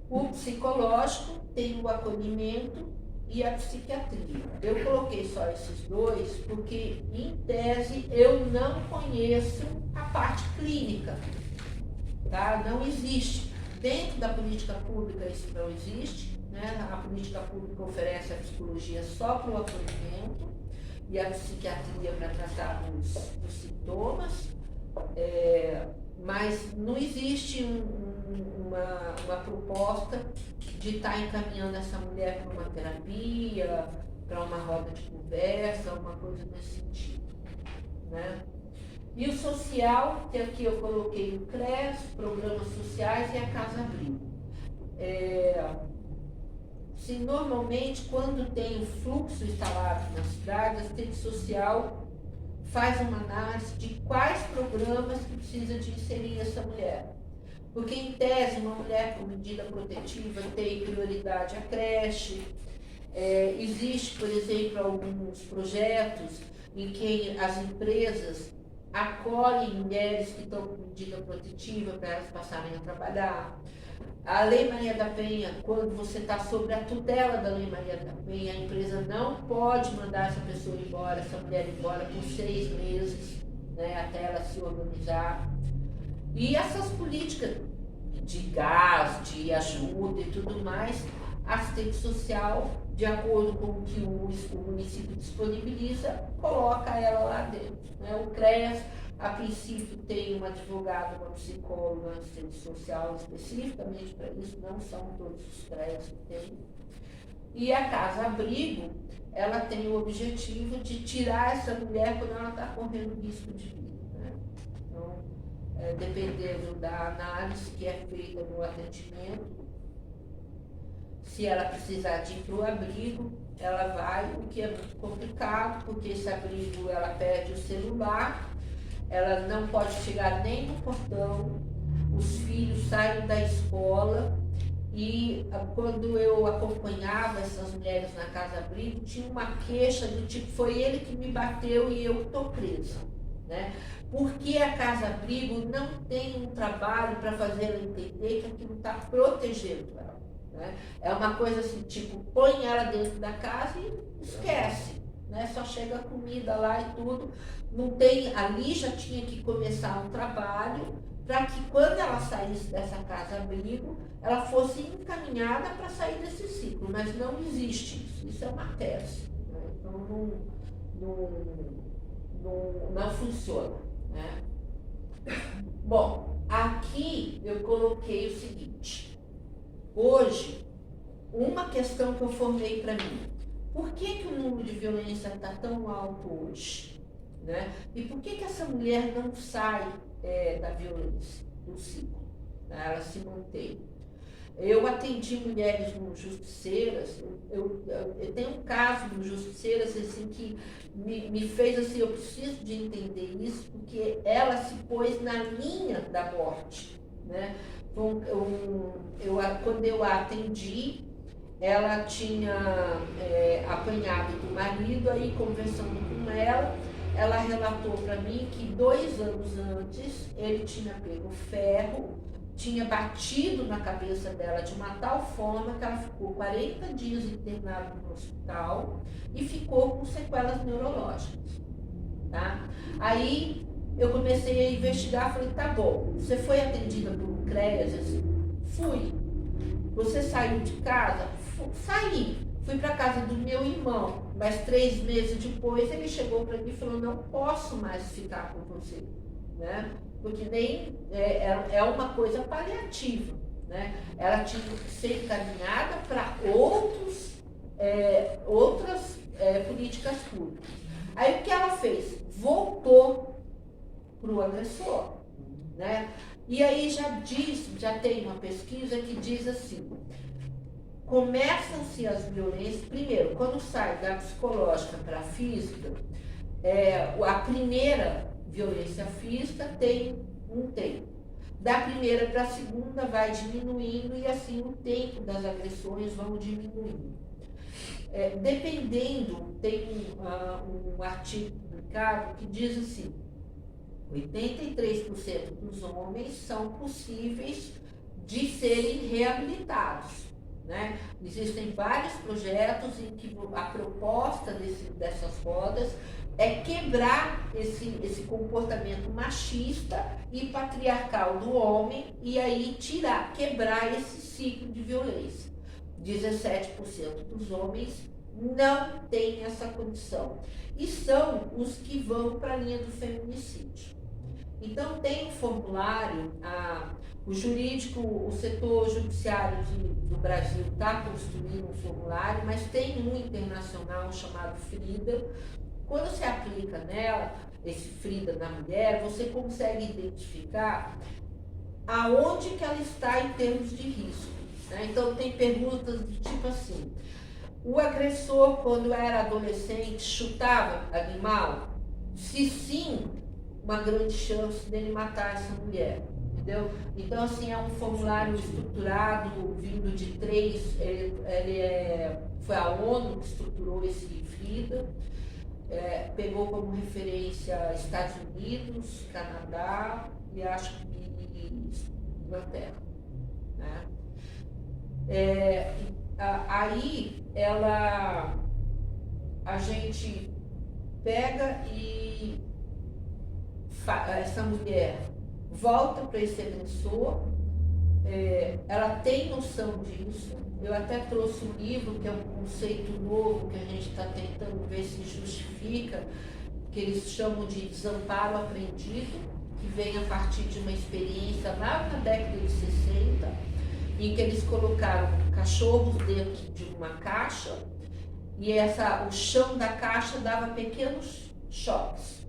o psicológico, tem o acolhimento e a psiquiatria. Eu coloquei só esses dois porque, em tese, eu não conheço a parte clínica, tá? Não existe. Dentro da política pública isso não existe, né? A política pública oferece a psicologia só para o acolhimento e a psiquiatria para tratar dos sintomas, mas não existe uma proposta de estar encaminhando essa mulher para uma terapia, para uma roda de conversa, uma coisa nesse sentido, né? E o social, que aqui eu coloquei o CRES, programas sociais e a Casa Abrigo. Se normalmente, quando tem o fluxo instalado na cidade, a assistente social faz uma análise de quais programas que precisa de inserir essa mulher. Porque, em tese, uma mulher com medida protetiva tem prioridade à creche. Existe, por exemplo, alguns projetos em que as empresas acolhem mulheres que estão com medida protetiva para elas passarem a trabalhar. A Lei Maria da Penha, quando você está sob a tutela da Lei Maria da Penha, a empresa não pode mandar essa pessoa embora, essa mulher embora por 6 meses, né, até ela se organizar. E essas políticas de gás, de ajuda e tudo mais, a assistente social, de acordo com o que o município disponibiliza, coloca ela lá dentro, né? O CREAS, a princípio, tem uma advogada, uma psicóloga, uma assistente social especificamente para isso, não são todos os CREAS que tem. E a Casa Abrigo, ela tem o objetivo de tirar essa mulher quando ela está correndo risco de vida, né? Então, dependendo da análise que é feita no atendimento, se ela precisar de ir para o abrigo, ela vai, o que é muito complicado, porque esse abrigo ela perde o celular, ela não pode chegar nem no portão, os filhos saem da escola e quando eu acompanhava essas mulheres na Casa Abrigo, tinha uma queixa do tipo, foi ele que me bateu e eu estou presa, né? Porque a Casa Abrigo não tem um trabalho para fazer ela entender que aquilo está protegendo ela, né? É uma coisa assim, tipo, põe ela dentro da casa e esquece, né? Só chega a comida lá e tudo. Não tem, ali já tinha que começar um trabalho para que quando ela saísse dessa Casa Abrigo, ela fosse encaminhada para sair desse ciclo, mas não existe isso, isso é uma tese, né? Então não funciona, né? Bom, aqui eu coloquei o seguinte, hoje, uma questão que eu formei para mim, por que o número de violência está tão alto hoje, né? E por que essa mulher não sai da violência, do ciclo, né? Ela se mantém. Eu atendi mulheres no Justiceiras, eu tenho um caso no Justiceiras assim, que me fez assim, eu preciso de entender isso, porque ela se pôs na linha da morte, né? Quando eu a atendi, ela tinha apanhado do marido, aí conversando com ela relatou para mim que 2 anos antes ele tinha pego ferro, tinha batido na cabeça dela de uma tal forma que ela ficou 40 dias internada no hospital e ficou com sequelas neurológicas, tá? Aí eu comecei a investigar, falei, tá bom, você foi atendida por um CREAS? Assim, fui. Você saiu de casa? Saí. Fui para casa do meu irmão, mas 3 meses depois ele chegou para mim e falou, não posso mais ficar com você, né? Porque nem é uma coisa paliativa, né? Ela tinha que ser encaminhada para outras políticas públicas. Aí o que ela fez? Voltou para o agressor, né? E aí já tem uma pesquisa que diz assim, começam-se as violências, primeiro, quando sai da psicológica para a física, a primeira violência física tem um tempo. Da primeira para a segunda vai diminuindo e assim o tempo das agressões vão diminuindo. Dependendo, tem um artigo publicado que diz assim, 83% dos homens são possíveis de serem reabilitados, né? Existem vários projetos em que a proposta dessas rodas é quebrar esse comportamento machista e patriarcal do homem e aí quebrar esse ciclo de violência. 17% dos homens não têm essa condição e são os que vão para a linha do feminicídio. Então tem um formulário, o jurídico, o setor judiciário do Brasil está construindo um formulário, mas tem um internacional chamado FRIDA. Quando você aplica nela, esse FRIDA na mulher, você consegue identificar aonde que ela está em termos de risco, né? Então tem perguntas do tipo assim, o agressor quando era adolescente chutava animal? Se sim, uma grande chance dele matar essa mulher, entendeu? Então assim, é um formulário estruturado, vindo de 3, foi a ONU que estruturou esse FRIDA, pegou como referência Estados Unidos, Canadá e acho que Inglaterra, né? Aí a gente pega e essa mulher volta para esse agressor, ela tem noção disso. Eu até trouxe um livro que é um conceito novo que a gente está tentando ver se justifica, que eles chamam de desamparo aprendido, que vem a partir de uma experiência lá na década de 60, em que eles colocaram cachorros dentro de uma caixa e o chão da caixa dava pequenos choques.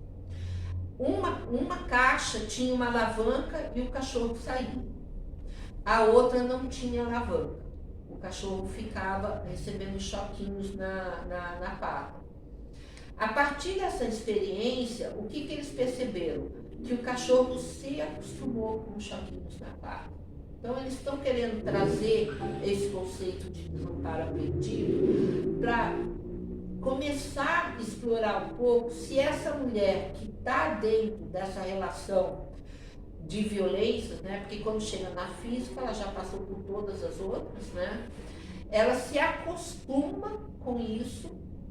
Uma caixa tinha uma alavanca e o cachorro saía. A outra não tinha alavanca. O cachorro ficava recebendo choquinhos na pata. A partir dessa experiência, o que eles perceberam? Que o cachorro se acostumou com os choquinhos na pata. Então, eles estão querendo trazer esse conceito de desamparo aprendido para começar a explorar um pouco se essa mulher que está dentro dessa relação de violências, né? Porque quando chega na física, ela já passou por todas as outras, né? Ela se acostuma com isso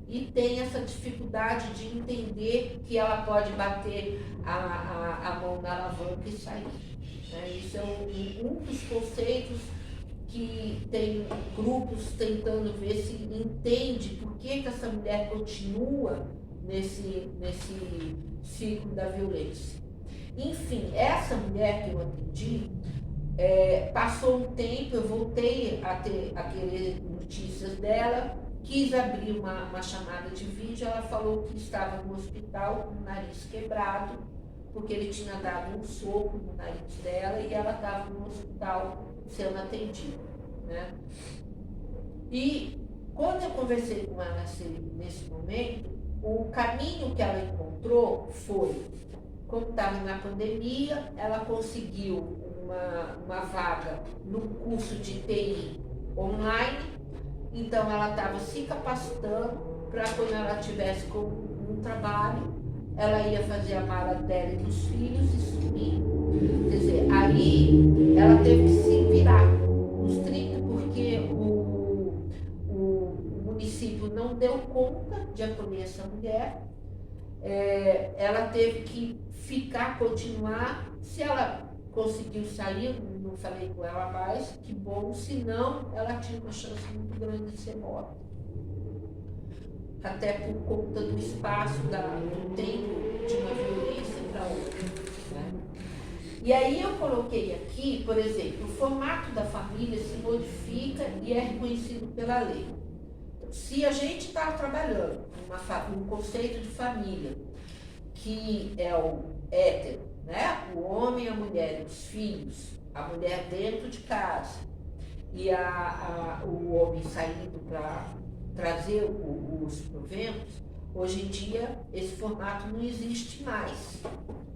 e tem essa dificuldade de entender que ela pode bater a mão na alavanca e sair. Né? Isso é um dos conceitos que tem grupos tentando ver se entende por que essa mulher continua nesse ciclo da violência. Enfim, essa mulher que eu atendi, passou um tempo, eu voltei a querer notícias dela, quis abrir uma chamada de vídeo, ela falou que estava no hospital com o nariz quebrado, porque ele tinha dado um soco no nariz dela e ela estava no hospital sendo atendida, né? E quando eu conversei com ela nesse momento, o caminho que ela encontrou foi, como estava na pandemia, ela conseguiu uma vaga no curso de TI online, então ela estava se capacitando para quando ela tivesse com um trabalho, ela ia fazer a mala dela e dos filhos e sumir. Quer dizer, aí ela teve que se virar nos 30, porque o município não deu conta de acolher essa mulher. Ela teve que continuar. Se ela conseguiu sair, não falei com ela mais, que bom, senão ela tinha uma chance muito grande de ser morta. Até por conta do espaço, do tempo de uma violência para outra. Né? E aí eu coloquei aqui, por exemplo, o formato da família se modifica e é reconhecido pela lei. Se a gente está trabalhando um conceito de família, que é o hétero, né? O homem, a mulher e os filhos, a mulher dentro de casa e o homem saindo para trazer os proventos, hoje em dia esse formato não existe mais,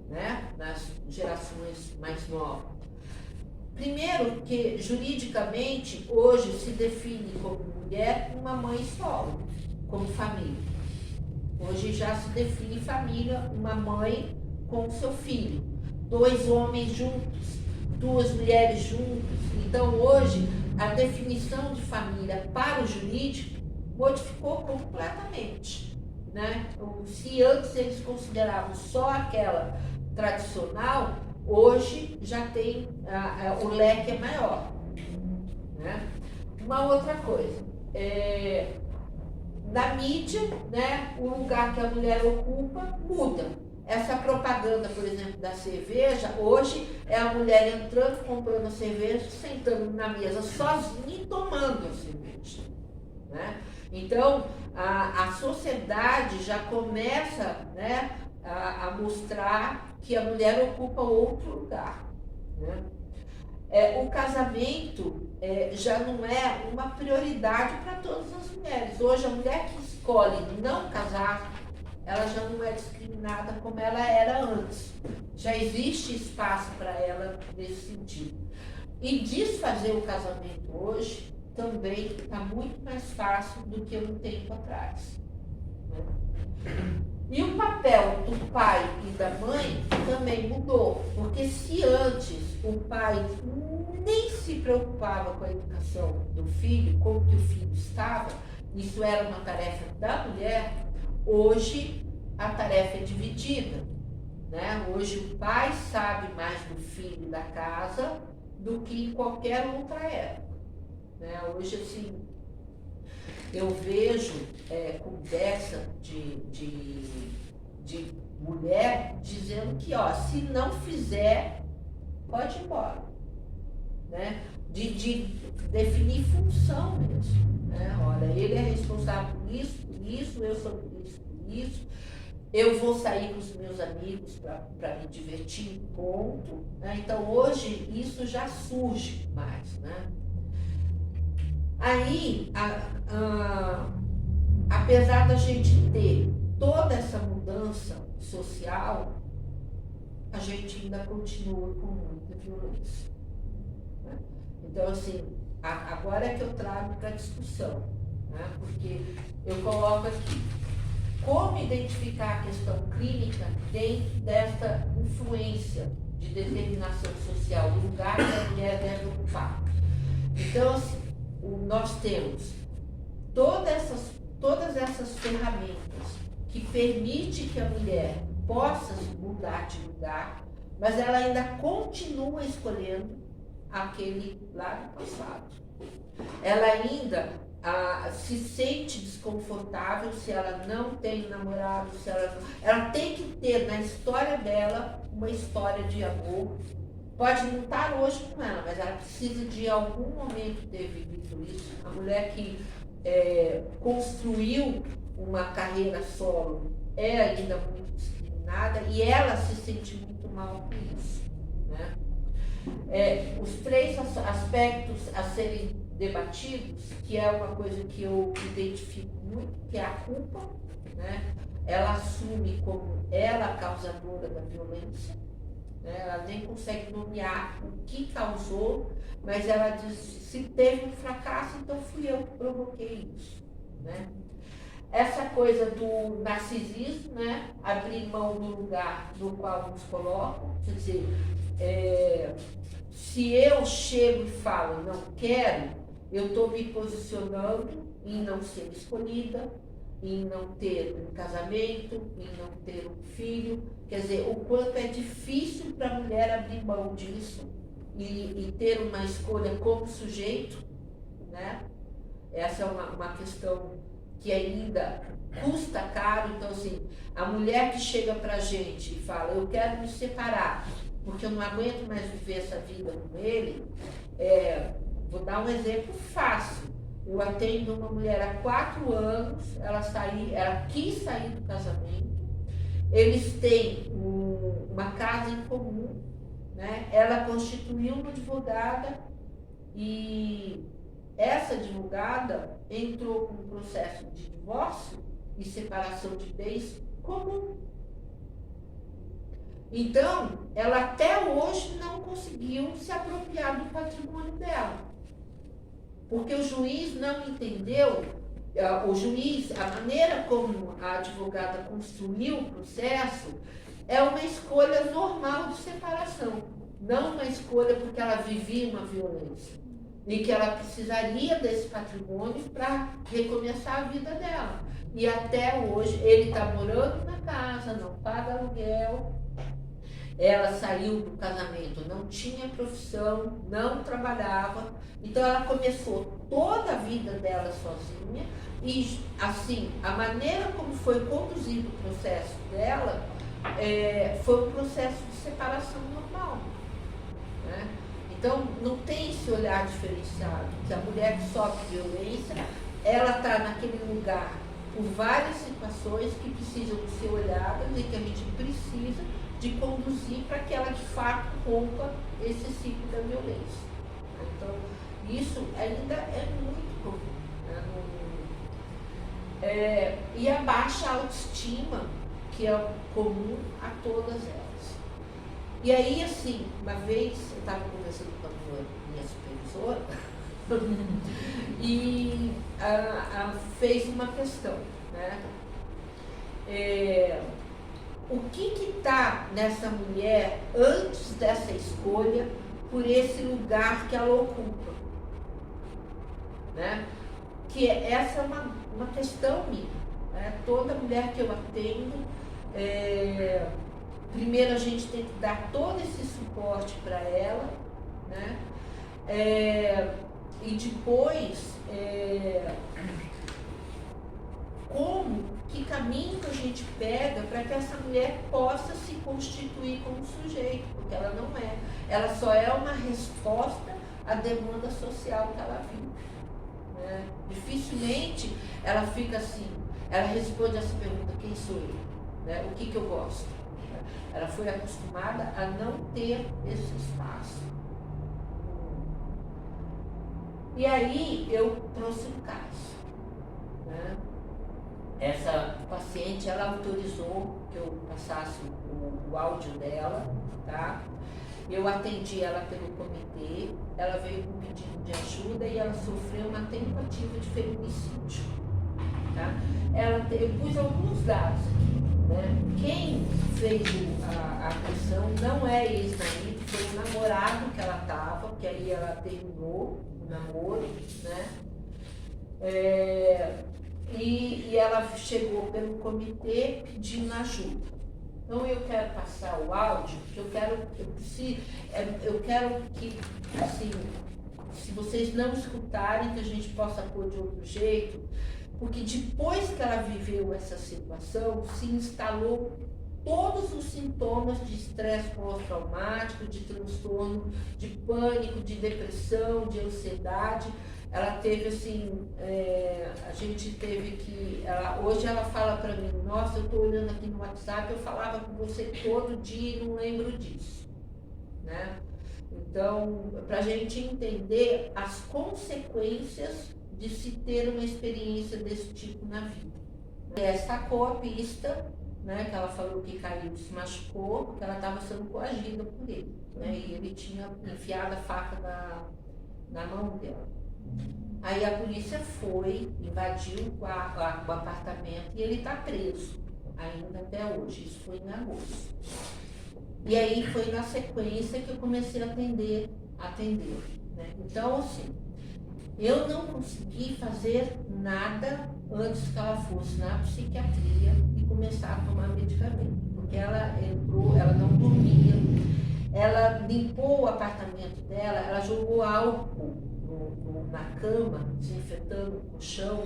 né? Nas gerações mais novas. Primeiro que juridicamente hoje se define como mulher uma mãe solo, como família. Hoje já se define família uma mãe com seu filho, 2 homens juntos, 2 mulheres juntas. Então hoje a definição de família para o jurídico modificou completamente, né? Se antes eles consideravam só aquela tradicional, hoje já tem, o leque é maior, né? Uma outra coisa, na mídia, né, o lugar que a mulher ocupa muda. Essa propaganda, por exemplo, da cerveja, hoje é a mulher entrando, comprando a cerveja, sentando na mesa sozinha e tomando a cerveja, né? Então, a sociedade já começa, né, a mostrar que a mulher ocupa outro lugar, né? O casamento já não é uma prioridade para todas as mulheres. Hoje, a mulher que escolhe não casar, ela já não é discriminada como ela era antes. Já existe espaço para ela nesse sentido. E desfazer o casamento hoje também está muito mais fácil do que um tempo atrás, né? E o papel do pai e da mãe também mudou, porque se antes o pai nem se preocupava com a educação do filho, como que o filho estava, isso era uma tarefa da mulher, hoje a tarefa é dividida, né? Hoje o pai sabe mais do filho da casa do que em qualquer outra época, né? Hoje, assim, eu vejo conversa de mulher dizendo que, ó, se não fizer, pode ir embora, né? De definir função mesmo, né? Olha, ele é responsável por isso, eu sou por isso, eu vou sair com os meus amigos para me divertir, ponto, né? Então, hoje, isso já surge mais, né? Aí, apesar da gente ter toda essa mudança social, a gente ainda continua com muita violência, né? Então, assim, agora é que eu trago para discussão, né? Porque eu coloco aqui como identificar a questão clínica dentro dessa influência de determinação social, do lugar que a mulher deve ocupar. Então, assim, nós temos todas essas ferramentas que permitem que a mulher possa mudar de lugar, mas ela ainda continua escolhendo aquele lá do passado. Ela ainda se sente desconfortável se ela não tem namorado, se ela tem que ter na história dela uma história de amor. Pode não estar hoje com ela, mas ela precisa de algum momento ter vivido isso. A mulher que construiu uma carreira solo é ainda muito discriminada e ela se sente muito mal com isso, né? Os 3 aspectos a serem debatidos, que é uma coisa que eu identifico muito, que é a culpa, né? Ela assume como ela a causadora da violência, né? Ela nem consegue nomear o que causou, mas ela diz, se teve um fracasso, então fui eu que provoquei isso, né? Essa coisa do narcisismo, né? Abrir mão do lugar no qual nos colocam, quer dizer, se eu chego e falo não quero, eu estou me posicionando em não ser escolhida, em não ter um casamento, em não ter um filho. Quer dizer, o quanto é difícil para a mulher abrir mão disso e ter uma escolha como sujeito, né? Essa é uma questão que ainda custa caro. Então, assim, a mulher que chega para a gente e fala, eu quero me separar, porque eu não aguento mais viver essa vida com ele, vou dar um exemplo fácil. Eu atendo uma mulher há 4 anos, ela quis sair do casamento, eles têm uma casa em comum, né? Ela constituiu uma advogada e essa advogada entrou com um processo de divórcio e separação de bens comum. Então, ela até hoje não conseguiu se apropriar do patrimônio dela, porque o juiz não entendeu, a maneira como a advogada construiu o processo é uma escolha normal de separação, não uma escolha porque ela vivia uma violência e que ela precisaria desse patrimônio para recomeçar a vida dela. E até hoje ele está morando na casa, não paga aluguel. Ela saiu do casamento, não tinha profissão, não trabalhava, então ela começou toda a vida dela sozinha e, assim, a maneira como foi conduzido o processo dela foi um processo de separação normal, né? Então, não tem esse olhar diferenciado, que a mulher que sofre violência, ela está naquele lugar por várias situações que precisam ser olhadas e que a gente precisa de conduzir para que ela, de fato, rompa esse ciclo da violência. Então, isso ainda é muito comum, né? E a baixa autoestima, que é comum a todas elas. E aí, assim, uma vez eu estava conversando com a minha supervisora e fez uma questão, né? O que está nessa mulher antes dessa escolha por esse lugar que ela ocupa, né? Que essa é uma questão minha, né? Toda mulher que eu atendo, primeiro a gente tem que dar todo esse suporte para ela, né? E depois, que caminho a gente pega para que essa mulher possa se constituir como sujeito, porque ela não é. Ela só é uma resposta à demanda social que ela vive, né? Dificilmente ela fica assim, ela responde essa pergunta: quem sou eu? Né? O que eu gosto? Ela foi acostumada a não ter esse espaço. E aí eu trouxe um caso, né? Essa paciente, ela autorizou que eu passasse o áudio dela, tá? Eu atendi ela pelo comitê, ela veio com pedido de ajuda e ela sofreu uma tentativa de feminicídio, tá? Eu pus alguns dados aqui, né? Quem fez a agressão não é ex-marido, foi o namorado que ela estava, que aí ela terminou o namoro, né? E ela chegou pelo comitê pedindo ajuda. Então eu quero passar o áudio, porque eu quero que, assim, se vocês não escutarem, que a gente possa pôr de outro jeito, porque depois que ela viveu essa situação, se instalou todos os sintomas de estresse pós-traumático, de transtorno, de pânico, de depressão, de ansiedade. Ela teve assim, a gente teve que, hoje ela fala para mim: nossa, eu estou olhando aqui no WhatsApp, eu falava com você todo dia e não lembro disso, né? Então, para a gente entender as consequências de se ter uma experiência desse tipo na vida. Essa copista, né, que ela falou que caiu e se machucou, porque ela estava sendo coagida por ele, né? E ele tinha enfiado a faca na mão dela. Aí a polícia foi, invadiu o apartamento e ele está preso ainda até hoje. Isso foi em agosto. E aí foi na sequência que eu comecei a atender, né? Então, assim, eu não consegui fazer nada antes que ela fosse na psiquiatria e começar a tomar medicamento, porque ela entrou, ela não dormia, ela limpou o apartamento dela, ela jogou álcool na cama, desinfetando o colchão,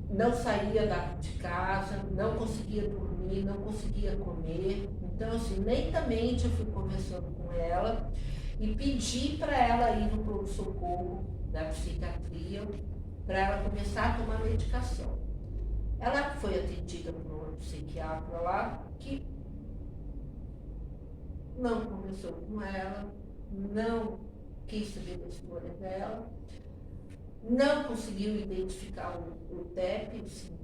não saía de casa, não conseguia dormir, não conseguia comer. Então, assim, lentamente eu fui conversando com ela e pedi para ela ir no pronto-socorro da psiquiatria para ela começar a tomar medicação. Ela foi atendida por um psiquiatra lá que não conversou com ela, não quis saber da história dela, não conseguiu identificar o TEP,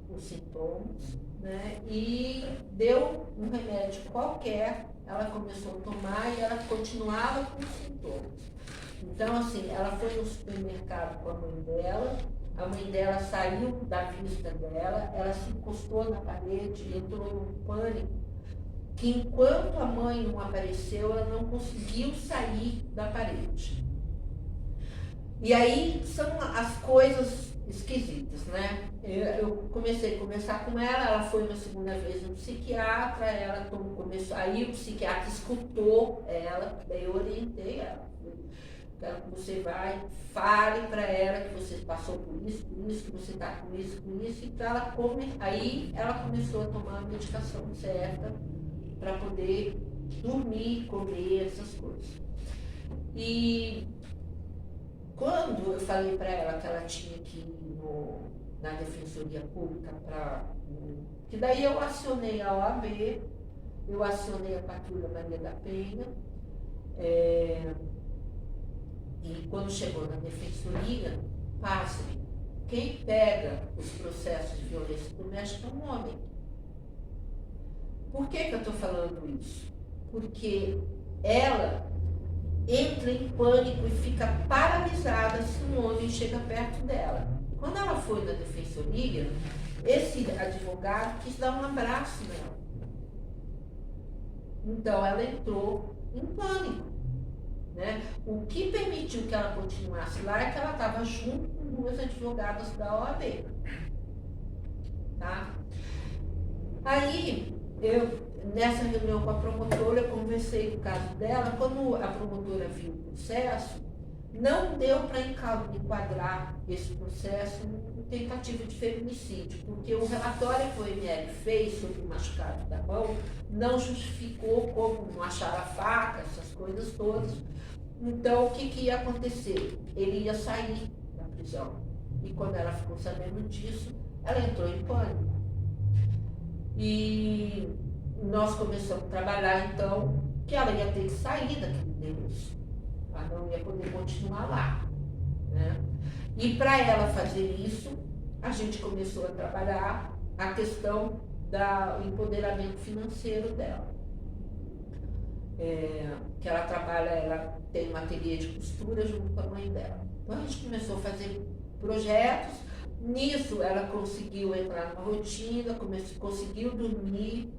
os sintomas, né? E deu um remédio qualquer, ela começou a tomar e ela continuava com os sintomas. Então, assim, ela foi no supermercado com a mãe dela saiu da vista dela, ela se encostou na parede, entrou em um pânico, que enquanto a mãe não apareceu, ela não conseguiu sair da parede. E aí são as coisas esquisitas, né? Eu comecei a conversar com ela foi uma segunda vez no psiquiatra, aí o psiquiatra escutou ela, daí eu orientei ela. Então, você vai, fale para ela que você passou por isso, que você está com isso, e aí ela começou a tomar a medicação certa para poder dormir, comer, essas coisas. E quando eu falei para ela que ela tinha que ir na Defensoria Pública que daí eu acionei a OAB, eu acionei a Patrulha Maria da Penha, e quando chegou na Defensoria, pasme, quem pega os processos de violência doméstica é um homem. Por que eu estou falando isso? Porque ela entra em pânico e fica paralisada se um homem chega perto dela. Quando ela foi na Defensoria, esse advogado quis dar um abraço nela. Então ela entrou em pânico. Né? O que permitiu que ela continuasse lá é que ela estava junto com 2 advogadas da OAB. Tá? Aí, nessa reunião com a promotora, eu conversei do caso dela. Quando a promotora viu o processo, não deu para enquadrar esse processo em tentativa de feminicídio, porque o relatório que o ML fez sobre o machucado da mão não justificou como não achar a faca, essas coisas todas. Então, o que ia acontecer? Ele ia sair da prisão. E quando ela ficou sabendo disso, ela entrou em pânico. E nós começamos a trabalhar, então, que ela ia ter que sair daquele endereço. Ela não ia poder continuar lá. Né? E para ela fazer isso, a gente começou a trabalhar a questão do empoderamento financeiro dela. Que ela trabalha, ela tem um ateliê de costura junto com a mãe dela. Então a gente começou a fazer projetos. Nisso ela conseguiu entrar numa rotina, conseguiu dormir,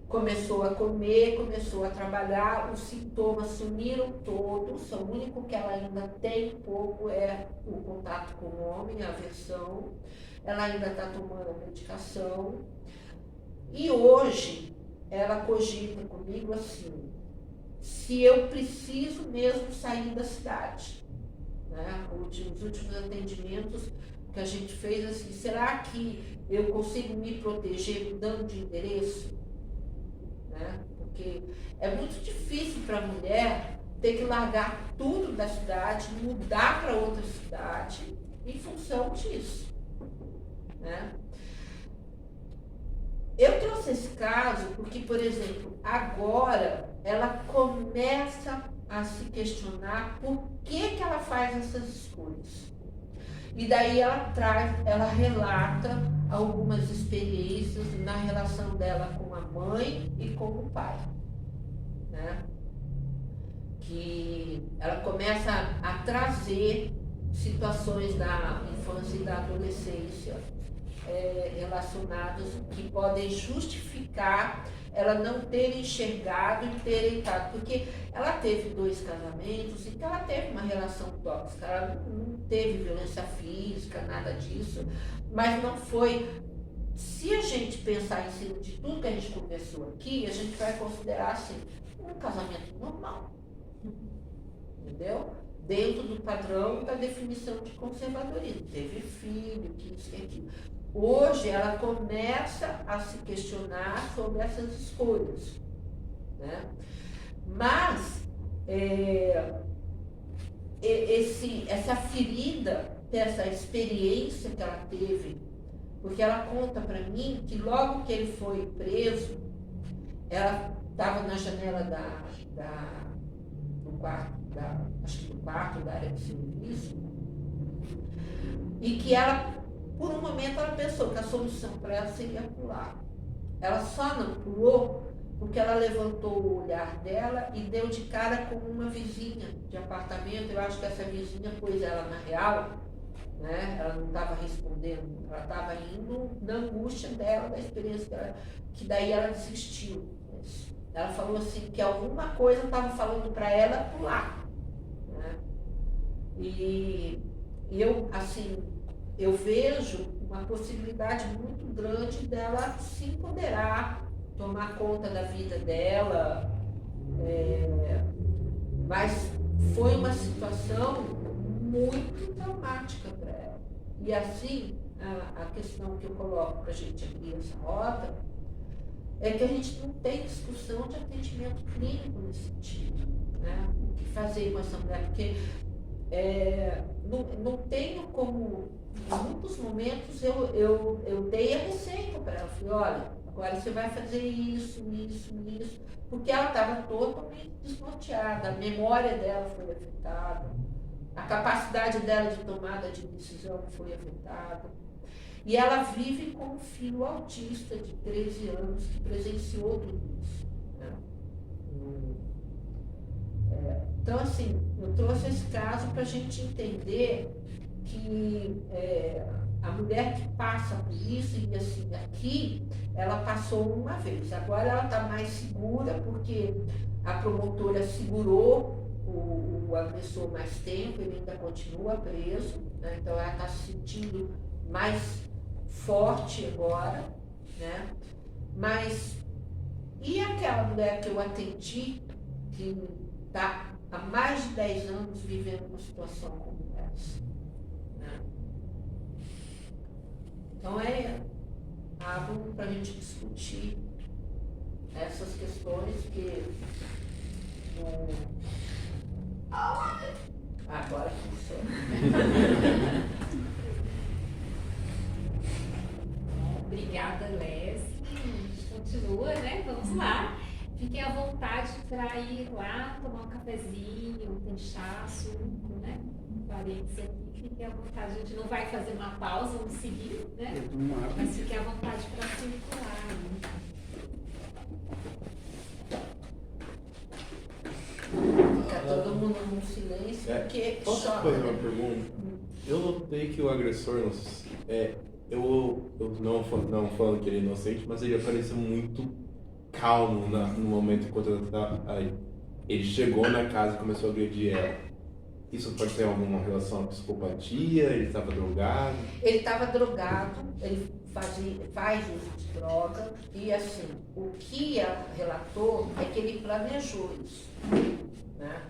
começou a comer, começou a trabalhar, os sintomas sumiram todos, o único que ela ainda tem pouco é o contato com o homem, a aversão. Ela ainda está tomando a medicação. E hoje ela cogita comigo assim, se eu preciso mesmo sair da cidade. Né? Os últimos atendimentos que a gente fez assim, será que eu consigo me proteger mudando de endereço? Né? Porque é muito difícil para a mulher ter que largar tudo da cidade, mudar para outra cidade em função disso. Né? Eu trouxe esse caso porque, por exemplo, agora ela começa a se questionar por que ela faz essas escolhas. E daí ela relata algumas experiências na relação dela com a mãe e com o pai. Né? Que ela começa a trazer situações da infância e da adolescência relacionadas que podem justificar ela não ter enxergado e ter entrado, porque ela teve 2 casamentos, então ela teve uma relação tóxica, ela não teve violência física, nada disso, mas não foi. Se a gente pensar em cima de tudo que a gente conversou aqui, a gente vai considerar assim, um casamento normal, entendeu? Dentro do padrão da definição de conservadorismo, teve filho, que isso e aquilo. Hoje ela começa a se questionar sobre essas escolhas. Né? Mas essa ferida, essa experiência que ela teve, porque ela conta para mim que logo que ele foi preso, ela estava na janela do quarto da área de serviço, e que ela, por um momento, ela pensou que a solução para ela seria pular. Ela só não pulou porque ela levantou o olhar dela e deu de cara com uma vizinha de apartamento. Eu acho que essa vizinha pôs ela na real, né? Ela não estava respondendo, ela estava indo na angústia dela, da experiência dela, que daí ela desistiu. Ela falou assim, que alguma coisa estava falando para ela pular. Né? E eu, assim, eu vejo uma possibilidade muito grande dela se empoderar, tomar conta da vida dela, mas foi uma situação muito traumática para ela. E assim, a questão que eu coloco para a gente abrir essa roda é que a gente não tem discussão de atendimento clínico nesse sentido. Né? O que fazer com essa mulher? Porque não tenho como, em muitos momentos eu dei a receita para ela. Falei, olha, agora você vai fazer isso, porque ela estava totalmente desnorteada, a memória dela foi afetada, a capacidade dela de tomada de decisão foi afetada. E ela vive com um filho autista de 13 anos que presenciou tudo isso. Né? Então, assim, eu trouxe esse caso para a gente entender que a mulher que passa por isso, e assim, aqui, ela passou uma vez. Agora ela está mais segura, porque A promotora segurou o agressor mais tempo, ele ainda continua preso, né? Então ela está se sentindo mais forte agora, né? Mas e aquela mulher que eu atendi, que está há mais de 10 anos vivendo uma situação como essa, né? Então é algo para a gente discutir essas questões que agora funciona. Obrigada, Leslie. A gente continua, né? Vamos lá. Fiquem à vontade para ir lá tomar um cafezinho, tem chá, suco, né? Parentes aqui, fiquem à vontade. A gente não vai fazer uma pausa, vamos seguir, né? Mas fiquem à vontade para circular. Né? Fica todo mundo num silêncio, porque Posso choca, fazer né? uma pergunta? Eu notei que o agressor, eu não falando que ele é inocente, mas ele pareceu muito calmo no momento enquanto ele chegou na casa e começou a agredir ela. Isso pode ter alguma relação à psicopatia? Ele estava drogado? Ele estava drogado, ele faz uso de droga, e assim, o que ela relatou é que ele planejou isso, né?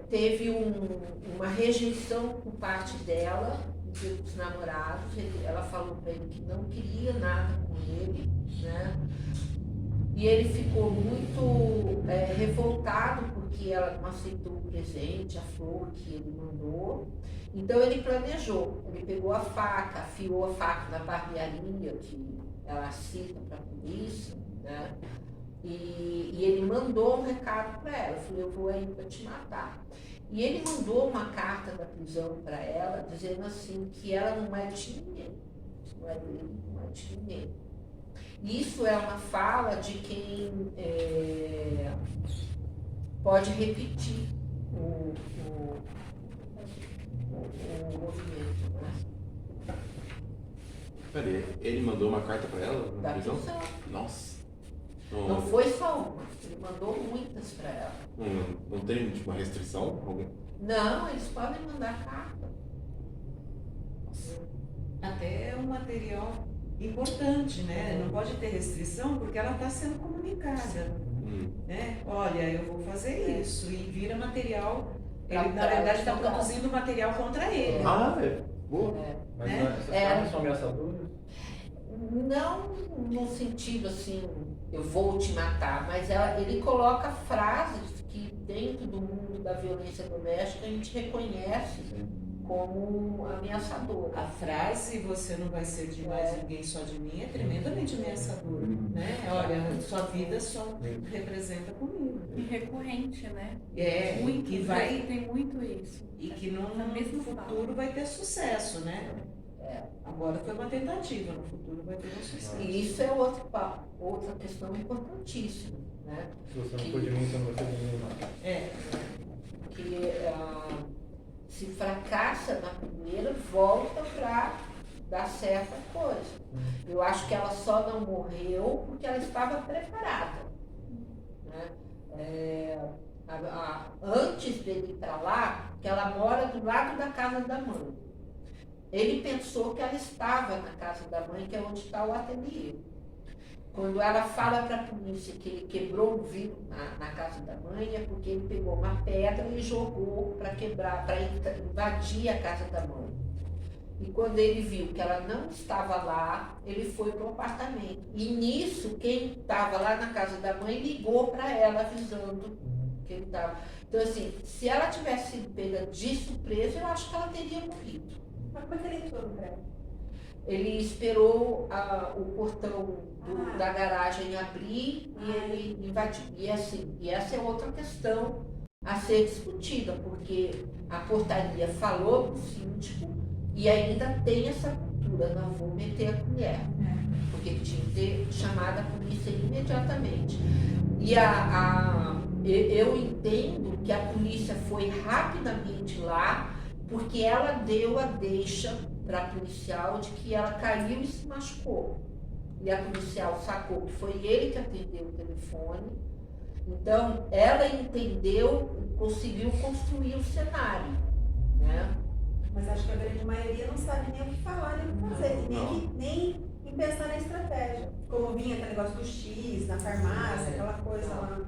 Teve uma rejeição por parte dela, dos namorados, ela falou para ele que não queria nada com ele, né? E ele ficou muito revoltado porque ela não aceitou o presente, a flor que ele mandou. Então ele planejou, ele pegou a faca, afiou a faca na barbearia que ela cita para a polícia, né? E ele mandou um recado para ela, falou, eu vou aí para te matar. E ele mandou uma carta da prisão para ela, dizendo assim, que ela não é de ninguém, não é dele, não é de ninguém. Isso é uma fala de quem pode repetir o movimento, né? Peraí, ele mandou uma carta pra ela na Da prisão? prisão. Nossa. Não foi só uma, ele mandou muitas para ela. Não tem tipo, uma restrição? Não, eles podem mandar carta. Até é um material importante, né? Não pode ter restrição porque ela está sendo comunicada, né? Olha, eu vou fazer isso e vira material. Ele na verdade está produzindo material contra ele. Boa. Mas Né? essas cartas são ameaçadoras? Não no sentido assim, eu vou te matar, mas ele coloca frases que dentro do mundo da violência doméstica a gente reconhece como ameaçadora. A frase "você não vai ser de mais ninguém, só de mim" é tremendamente ameaçadora, né? Olha, sua vida só representa comigo. E recorrente, né? Muito, Que vai tem muito isso. e que no mesma futuro vai ter sucesso, né? Agora foi uma tentativa, no futuro vai ter um sucesso. E isso é outra questão importantíssima, né? Se você não for de mim, você não vai ser de ninguém mais. Que se fracassa na primeira, volta para dar certa coisa. Eu acho que ela só não morreu porque ela estava preparada, né? Antes dele ir para lá, que ela mora do lado da casa da mãe. Ele pensou que ela estava na casa da mãe, que é onde está o ateliê. Quando ela fala para a polícia que ele quebrou o vidro na casa da mãe, é porque ele pegou uma pedra e jogou para quebrar, para invadir a casa da mãe. E quando ele viu que ela não estava lá, ele foi para o apartamento. E nisso, quem estava lá na casa da mãe ligou para ela avisando que ele estava. Então, assim, se ela tivesse sido pega de surpresa, eu acho que ela teria morrido. Mas como é que ele entrou no prédio? Ele esperou o portão da garagem abrir e ele invadiu. E essa é outra questão a ser discutida, porque a portaria falou para o síndico e ainda tem essa cultura, não vou meter a colher, porque tinha que ter chamado a polícia imediatamente. E eu entendo que a polícia foi rapidamente lá, porque ela deu a deixa para a policial de que ela caiu e se machucou. E a policial sacou que foi ele que atendeu o telefone Então, ela entendeu, conseguiu construir o cenário, né? Mas acho que a grande maioria não sabe nem o que falar, nem o que fazer, nem em pensar na estratégia. Como vinha aquele negócio do X, na farmácia, aquela coisa lá.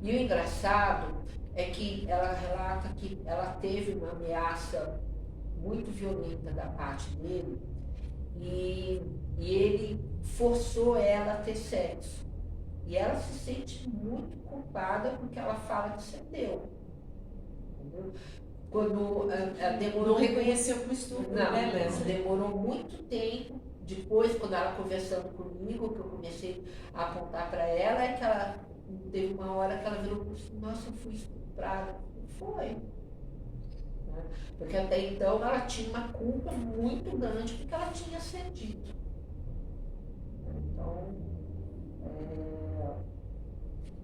E o engraçado é que ela relata que ela teve uma ameaça muito violenta da parte dele e ele forçou ela a ter sexo. E ela se sente muito culpada porque ela fala que cedeu. Entendeu? Quando demorou. Não reconheceu como estupro, Não, né, Leslie? demorou muito tempo. Depois, quando ela conversando comigo, que eu comecei a apontar para ela, é que ela teve uma hora que ela virou e falou assim: nossa, eu fui estuprada. Foi. Né? Porque até então ela tinha uma culpa muito grande porque ela tinha cedido. Então,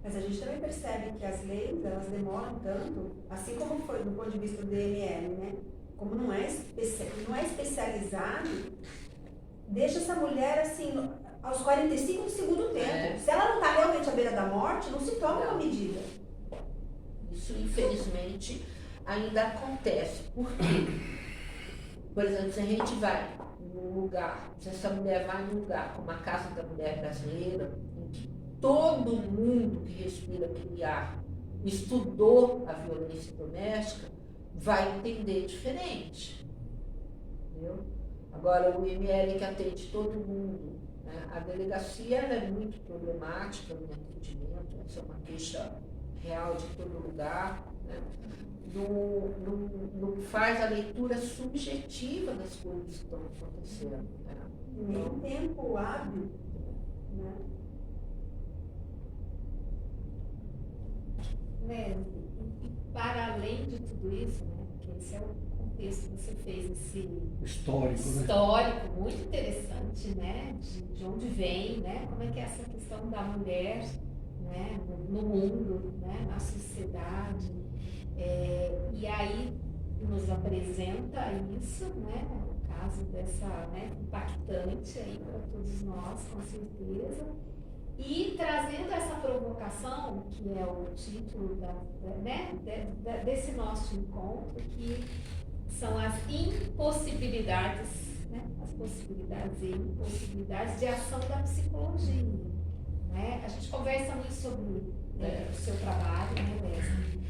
Mas a gente também percebe que as leis, elas demoram tanto, assim como foi do ponto de vista do DML, né? Como não é especializado, deixa essa mulher assim, aos 45 do segundo tempo. Se ela não está realmente à beira da morte, não se toma uma medida. isso infelizmente ainda acontece. Por quê? Por exemplo, se a gente vai num lugar, se essa mulher vai num lugar como a Casa da Mulher Brasileira, em que todo mundo que respira aquele ar estudou a violência doméstica, vai entender diferente. Entendeu? Agora, o IML que atende todo mundo, né? A delegacia ela é muito problemática no atendimento, essa é uma queixa real de todo lugar. Né? Não faz a leitura subjetiva das coisas que estão acontecendo. Né? Nem tempo hábil, né? Leslie, e para além de tudo isso, né, porque esse é o contexto que você fez, esse histórico muito interessante, né, de onde vem, né, como é que é essa questão da mulher, né, no mundo, né, na sociedade, e aí nos apresenta isso, né, o caso dessa, né, impactante aí para todos nós, com certeza. E trazendo essa provocação, que é o título desse nosso encontro, que são as impossibilidades, né? As possibilidades e impossibilidades de ação da psicologia. Né? A gente conversa muito sobre o seu trabalho, né, Leslie?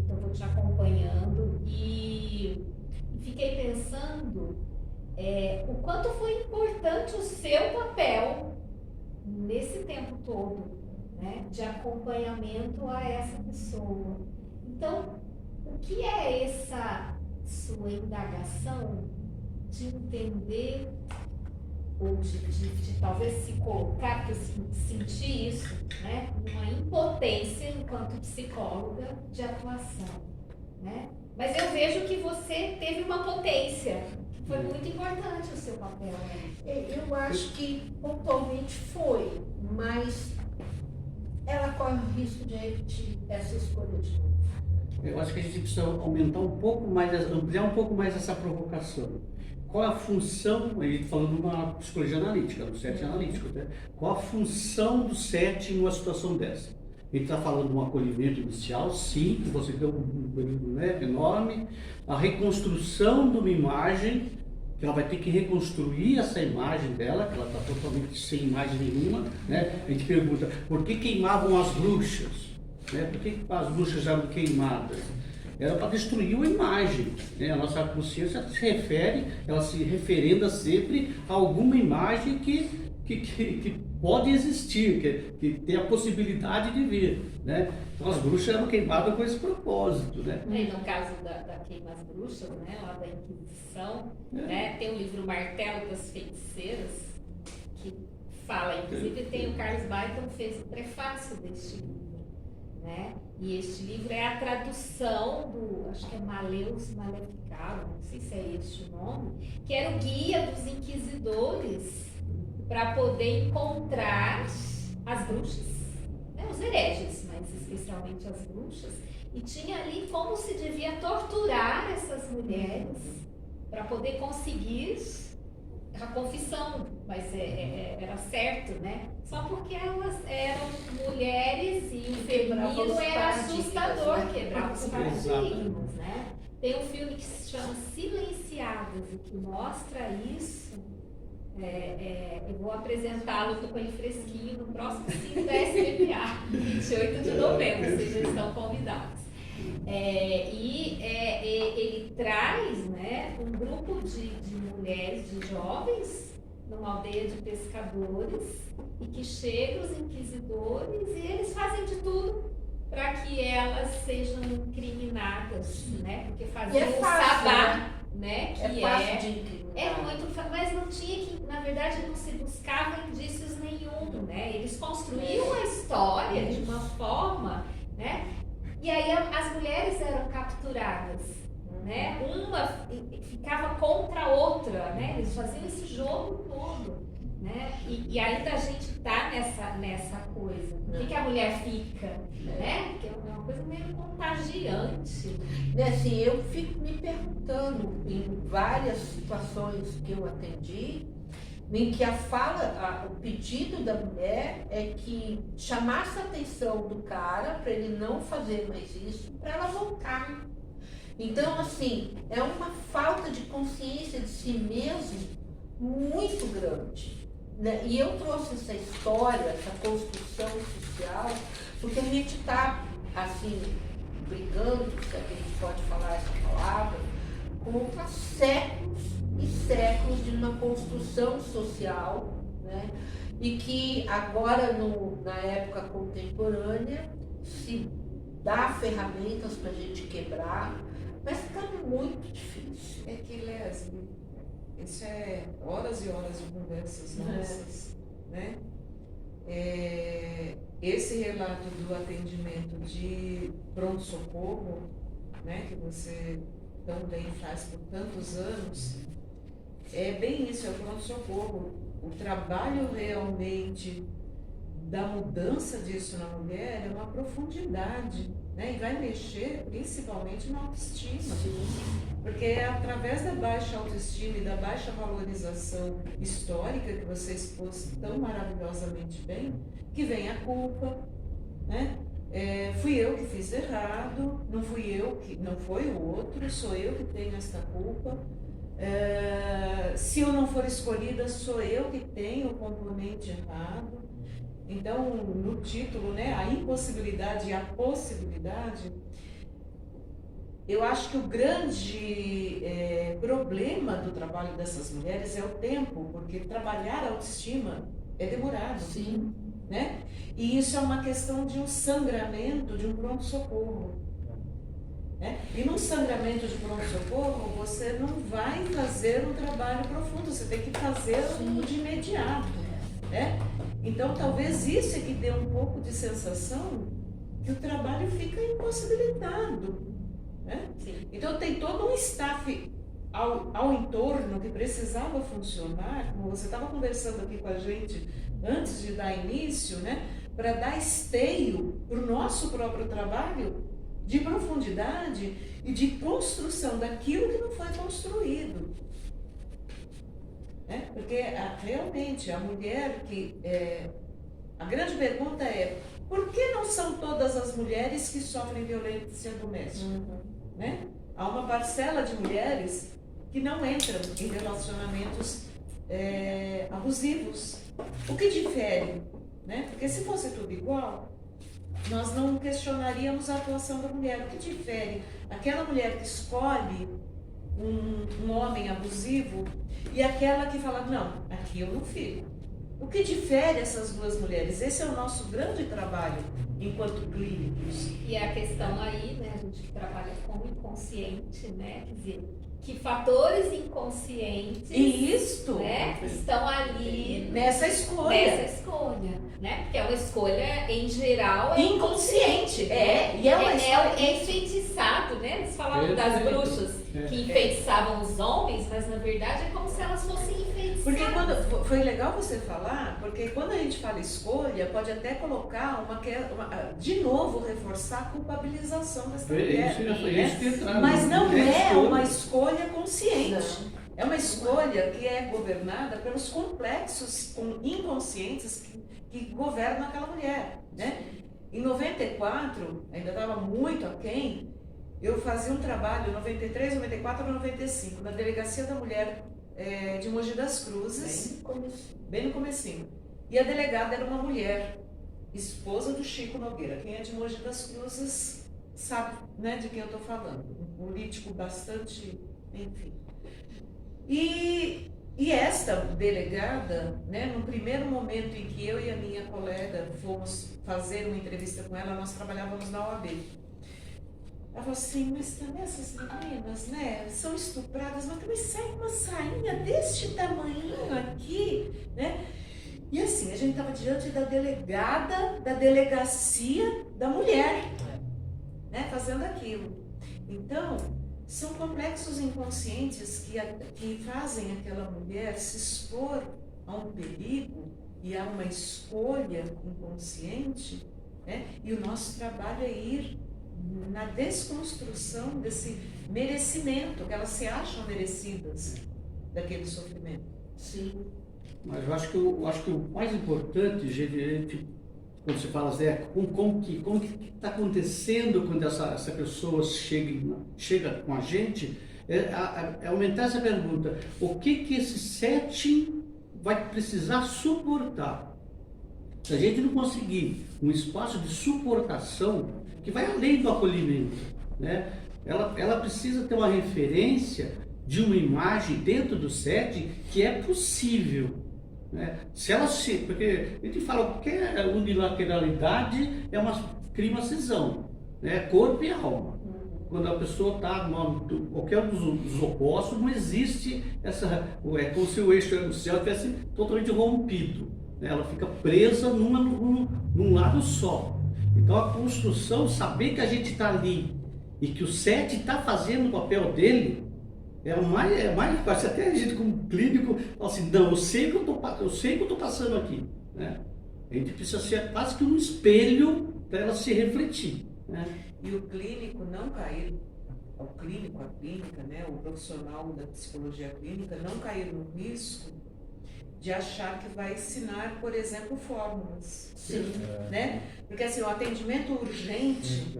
Então, vou te acompanhando e fiquei pensando o quanto foi importante o seu papel nesse tempo todo, né, de acompanhamento a essa pessoa. Então, o que é essa sua indagação de entender ou de talvez se colocar, porque eu senti isso, né, uma impotência enquanto psicóloga de atuação, né? Mas eu vejo que você teve uma potência. Foi muito importante o seu papel, né? Eu acho que pontualmente foi, mas ela corre o risco de repetir essa escolha de novo. Eu acho que a gente precisa aumentar um pouco mais, ampliar um pouco mais essa provocação. Qual é a função, a gente falando de uma psicologia analítica, do SET analítico, né? Qual a função do SET numa situação dessa? A gente está falando de um acolhimento inicial, sim, que você deu um período, né, enorme, a reconstrução de uma imagem, que ela vai ter que reconstruir essa imagem dela, que ela está totalmente sem imagem nenhuma, né? A gente pergunta, por que queimavam as bruxas? Né? Por que as bruxas eram queimadas? Era para destruir uma imagem, né? A nossa consciência ela se referenda sempre a alguma imagem que pode existir, que tem a possibilidade de vir, né? Então as bruxas eram queimadas com esse propósito, né? E no caso da queima às bruxas, né, lá da Inquisição, né, tem o livro Martelo das Feiticeiras, que fala, inclusive tem o Carlos Baiton fez o prefácio deste livro, né? E este livro é a tradução do, acho que é Maleus Maleficarum, não sei se é este o nome, que era o guia dos inquisidores para poder encontrar as bruxas, né, os hereges, mas especialmente as bruxas, e tinha ali como se devia torturar essas mulheres para poder conseguir a confissão, mas era certo, né? Só porque elas eram mulheres e o feminino era assustador, quebrava os paradigmas, né? Tem um filme que se chama Silenciadas e que mostra isso. Eu vou apresentá-lo, estou com ele fresquinho, no próximo cine da SBPA, 28 de novembro, vocês já estão convidados. Ele traz, né, um grupo de mulheres, de jovens, numa aldeia de pescadores, e que chegam os inquisidores e eles fazem de tudo para que elas sejam incriminadas, né? Porque faziam o sabá, né? Que fácil de incriminar. muito, mas não tinha que, na verdade, não se buscava indícios nenhum, né? Eles construíam a história de uma forma, né? E aí as mulheres eram capturadas, né? Uma ficava contra a outra, né? Eles faziam esse jogo todo, né? E ainda a gente tá nessa coisa. Por que a mulher fica, né? Porque é uma coisa meio contagiante. Assim, eu fico me perguntando em várias situações que eu atendi, em que o pedido da mulher é que chamasse a atenção do cara para ele não fazer mais isso, para ela voltar. Então, assim, é uma falta de consciência de si mesmo muito grande, né? E eu trouxe essa história, essa construção social, porque a gente está, assim, brigando, se a gente pode falar essa palavra, contra séculos e séculos de uma construção social, né? E que agora, na época contemporânea, se dá ferramentas para a gente quebrar, mas está muito difícil. É que, Leslie, isso é horas e horas de conversas nossas, né? Esse relato do atendimento de pronto-socorro, né, que você também faz por tantos anos, é bem isso, é o pronto-socorro. O trabalho realmente da mudança disso na mulher é uma profundidade, né? E vai mexer principalmente na autoestima. Porque é através da baixa autoestima e da baixa valorização histórica que você expôs tão maravilhosamente bem, que vem a culpa, né? Fui eu que fiz errado, não foi o outro, sou eu que tenho esta culpa. Se eu não for escolhida, sou eu que tenho o componente errado. Então, no título, né, a impossibilidade e a possibilidade, eu acho que o grande problema do trabalho dessas mulheres é o tempo, porque trabalhar a autoestima é demorado. Sim. Né? E isso é uma questão de um sangramento, de um pronto-socorro. Né? E num sangramento de pronto-socorro, você não vai fazer um trabalho profundo, você tem que fazer de imediato. Né? Então, talvez isso é que dê um pouco de sensação que o trabalho fica impossibilitado. Né? Então, tem todo um staff ao entorno que precisava funcionar, como você estava conversando aqui com a gente antes de dar início, né? Para dar esteio para o nosso próprio trabalho de profundidade e de construção daquilo que não foi construído. Porque realmente a mulher a grande pergunta é: por que não são todas as mulheres que sofrem violência doméstica? Né? Há uma parcela de mulheres que não entram em relacionamentos abusivos. O que difere? Né? Porque se fosse tudo igual, nós não questionaríamos a atuação da mulher. O que difere? Aquela mulher que escolhe um homem abusivo e aquela que fala: não, aqui eu não fico. O que difere essas duas mulheres? Esse é o nosso grande trabalho enquanto clínicos. E a questão aí, né, a gente que trabalha com o inconsciente, né, quer dizer, que fatores inconscientes né, estão ali nessa escolha, né? Porque é uma escolha, em geral, inconsciente. E é uma escolha enfeitiçado, né? Eles falavam das bruxas que enfeitiçavam os homens, mas na verdade é como se elas fossem enfeitiçadas. Porque foi legal você falar, porque quando a gente fala escolha, pode até colocar de novo reforçar a culpabilização dessa mulher. Mas não é uma escolha consciente. É uma escolha que é governada pelos complexos inconscientes que governam aquela mulher, né? Em 94, ainda estava muito aquém, eu fazia um trabalho em 93, 94, 95, na Delegacia da Mulher de Mogi das Cruzes, bem no comecinho. E a delegada era uma mulher, esposa do Chico Nogueira. Quem é de Mogi das Cruzes sabe, né, de quem eu estou falando. Um político bastante, enfim. E esta delegada, né, no primeiro momento em que eu e a minha colega fomos fazer uma entrevista com ela, nós trabalhávamos na OAB. Ela falou assim, mas também essas meninas, né, são estupradas, mas também sai uma sainha deste tamanhinho aqui, né? E assim, a gente estava diante da delegada da delegacia da mulher, né, fazendo aquilo. Então, são complexos inconscientes que fazem aquela mulher se expor a um perigo e a uma escolha inconsciente, né? E o nosso trabalho é ir na desconstrução desse merecimento, que elas se acham merecidas daquele sofrimento. Sim. Mas eu acho que o mais importante, gente, quando você fala, Zé, como que está acontecendo quando essa pessoa chega com a gente, é aumentar essa pergunta. O que esse setting vai precisar suportar? Se a gente não conseguir um espaço de suportação, que vai além do acolhimento, né? Ela precisa ter uma referência de uma imagem dentro do setting que é possível. Né? Porque a gente fala que a unilateralidade é uma crime cisão, né? Corpo e alma. Quando a pessoa está qualquer um dos opostos, não existe essa. É como se o eixo axial tivesse totalmente rompido. Né? Ela fica presa num lado só. Então a construção, saber que a gente está ali e que o SET está fazendo o papel dele, é mais fácil. Até a gente como clínico fala assim, não, eu sei que eu estou passando aqui. Né? A gente precisa ser quase que um espelho para ela se refletir. Né? E o clínico não cair, a clínica, né, o profissional da psicologia clínica não cair no risco de achar que vai ensinar, por exemplo, fórmulas. Sim. Né? Porque assim, o atendimento urgente,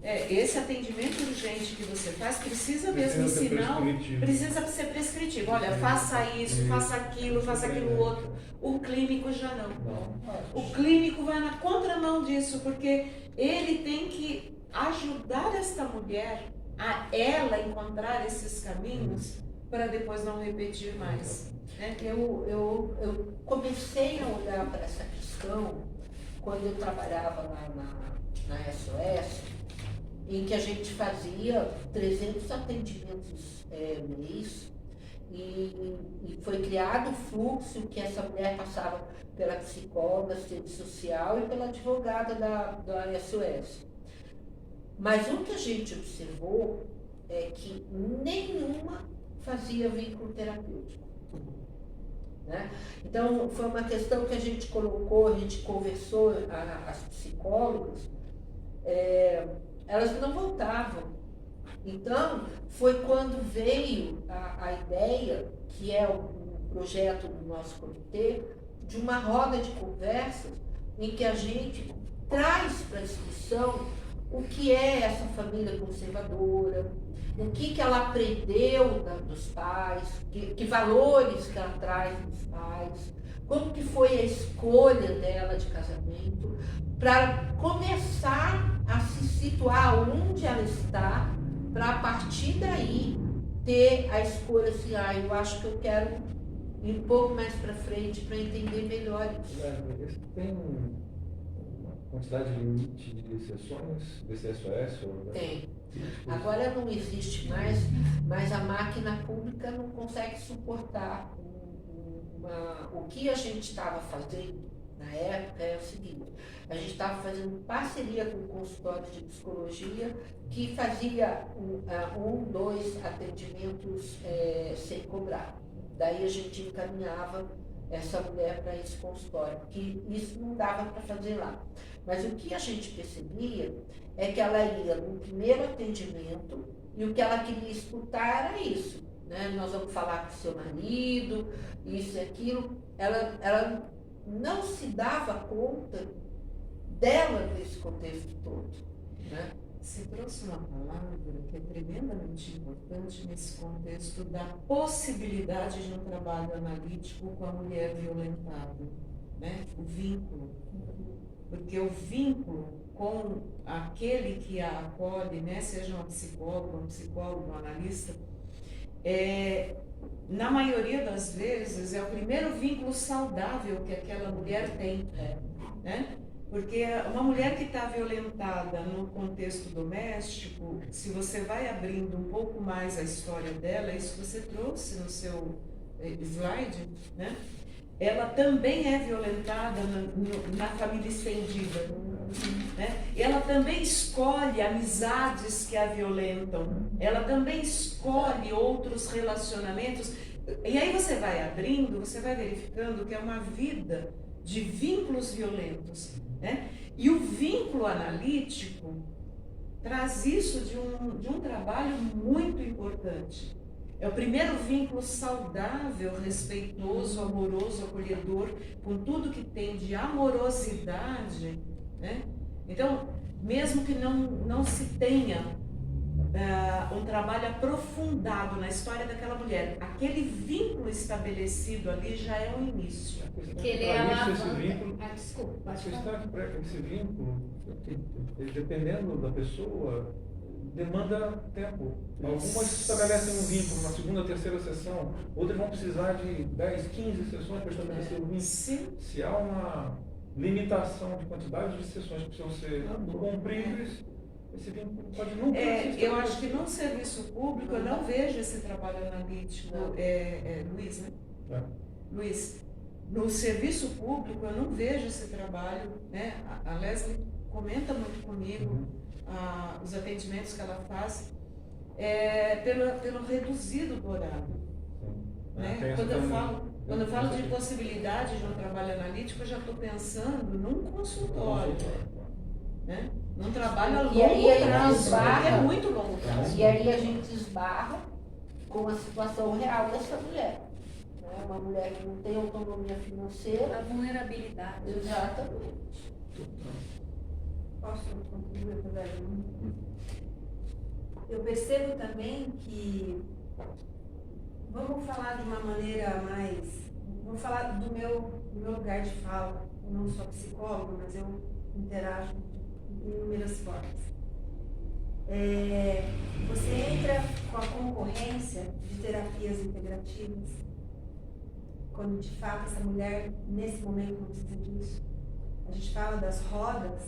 esse atendimento urgente que você faz precisa mesmo ensinar, precisa ser prescritivo. Olha, faça isso, faça aquilo outro. O clínico já não. O clínico vai na contramão disso, porque ele tem que ajudar esta mulher a ela encontrar esses caminhos para depois não repetir mais. Né? Eu comecei a olhar para essa questão quando eu trabalhava na SOS, em que a gente fazia 300 atendimentos mês e foi criado o fluxo que essa mulher passava pela psicóloga, assistente social e pela advogada da SOS. Mas o que a gente observou é que nenhuma fazia vínculo terapêutico. Né? Então, foi uma questão que a gente colocou, a gente conversou, as psicólogas, elas não voltavam. Então, foi quando veio a ideia, que é o projeto do nosso comitê, de uma roda de conversas em que a gente traz para a discussão o que é essa família conservadora, o que ela aprendeu dos pais, que valores que ela traz dos pais, como que foi a escolha dela de casamento, para começar a se situar onde ela está, para a partir daí ter a escolha assim, eu acho que eu quero ir um pouco mais para frente para entender melhor isso. Tem uma quantidade limite de sessões desse SOS? Tem. Agora não existe mais, mas a máquina pública não consegue suportar o que a gente estava fazendo na época é o seguinte, a gente estava fazendo parceria com consultórios de psicologia que fazia 2 atendimentos sem cobrar. Daí a gente encaminhava essa mulher para esse consultório, porque isso não dava para fazer lá. Mas o que a gente percebia é que ela ia no primeiro atendimento e o que ela queria escutar era isso. né? Nós vamos falar com o seu marido, isso e aquilo. Ela não se dava conta dela nesse contexto todo, né? Você trouxe uma palavra que é tremendamente importante nesse contexto da possibilidade de um trabalho analítico com a mulher violentada, né? O vínculo. Porque o vínculo com aquele que a acolhe, né? Seja uma psicóloga, um analista, na maioria das vezes é o primeiro vínculo saudável que aquela mulher tem, né? Porque uma mulher que está violentada no contexto doméstico, se você vai abrindo um pouco mais a história dela, isso que você trouxe no seu slide, né? Ela também é violentada na família estendida, né? Ela também escolhe amizades que a violentam, ela também escolhe outros relacionamentos, e aí você vai abrindo, você vai verificando que é uma vida de vínculos violentos, né? E o vínculo analítico traz isso de um trabalho muito importante. É o primeiro vínculo saudável, respeitoso, amoroso, acolhedor, com tudo que tem de amorosidade, né? Então, mesmo que não se tenha um trabalho aprofundado na história daquela mulher, aquele vínculo estabelecido ali já é um início. Que ele é Esse vínculo, desculpa, a pode questão falar. é que para esse vínculo, dependendo da pessoa, demanda tempo. Algumas estabelecem um vínculo na segunda, terceira sessão, outras vão precisar de 10, 15 sessões para estabelecer o vínculo. Sim. Se há uma limitação de quantidade de sessões que precisam ser cumpridas, esse vínculo pode nunca ser Eu acho que no serviço público eu não vejo esse trabalho analítico, Luiz, né? Luiz, no serviço público eu não vejo esse trabalho, né? A Leslie comenta muito comigo os atendimentos que ela faz pelo reduzido do horário, né? Quando eu falo de possibilidade de um trabalho analítico, eu já estou pensando num consultório, né? Num trabalho a longo prazo, porque é muito longo prazo. E aí a gente esbarra com a situação real dessa mulher. Né? Uma mulher que não tem autonomia financeira. A vulnerabilidade. Exatamente. Posso contribuir para Eu percebo também que, vamos falar de uma maneira mais, vamos falar do meu lugar de fala. Eu não sou psicóloga, mas eu interajo de inúmeras formas. Você entra com a concorrência de terapias integrativas, quando de fato essa mulher nesse momento não precisa disso. A gente fala das rodas,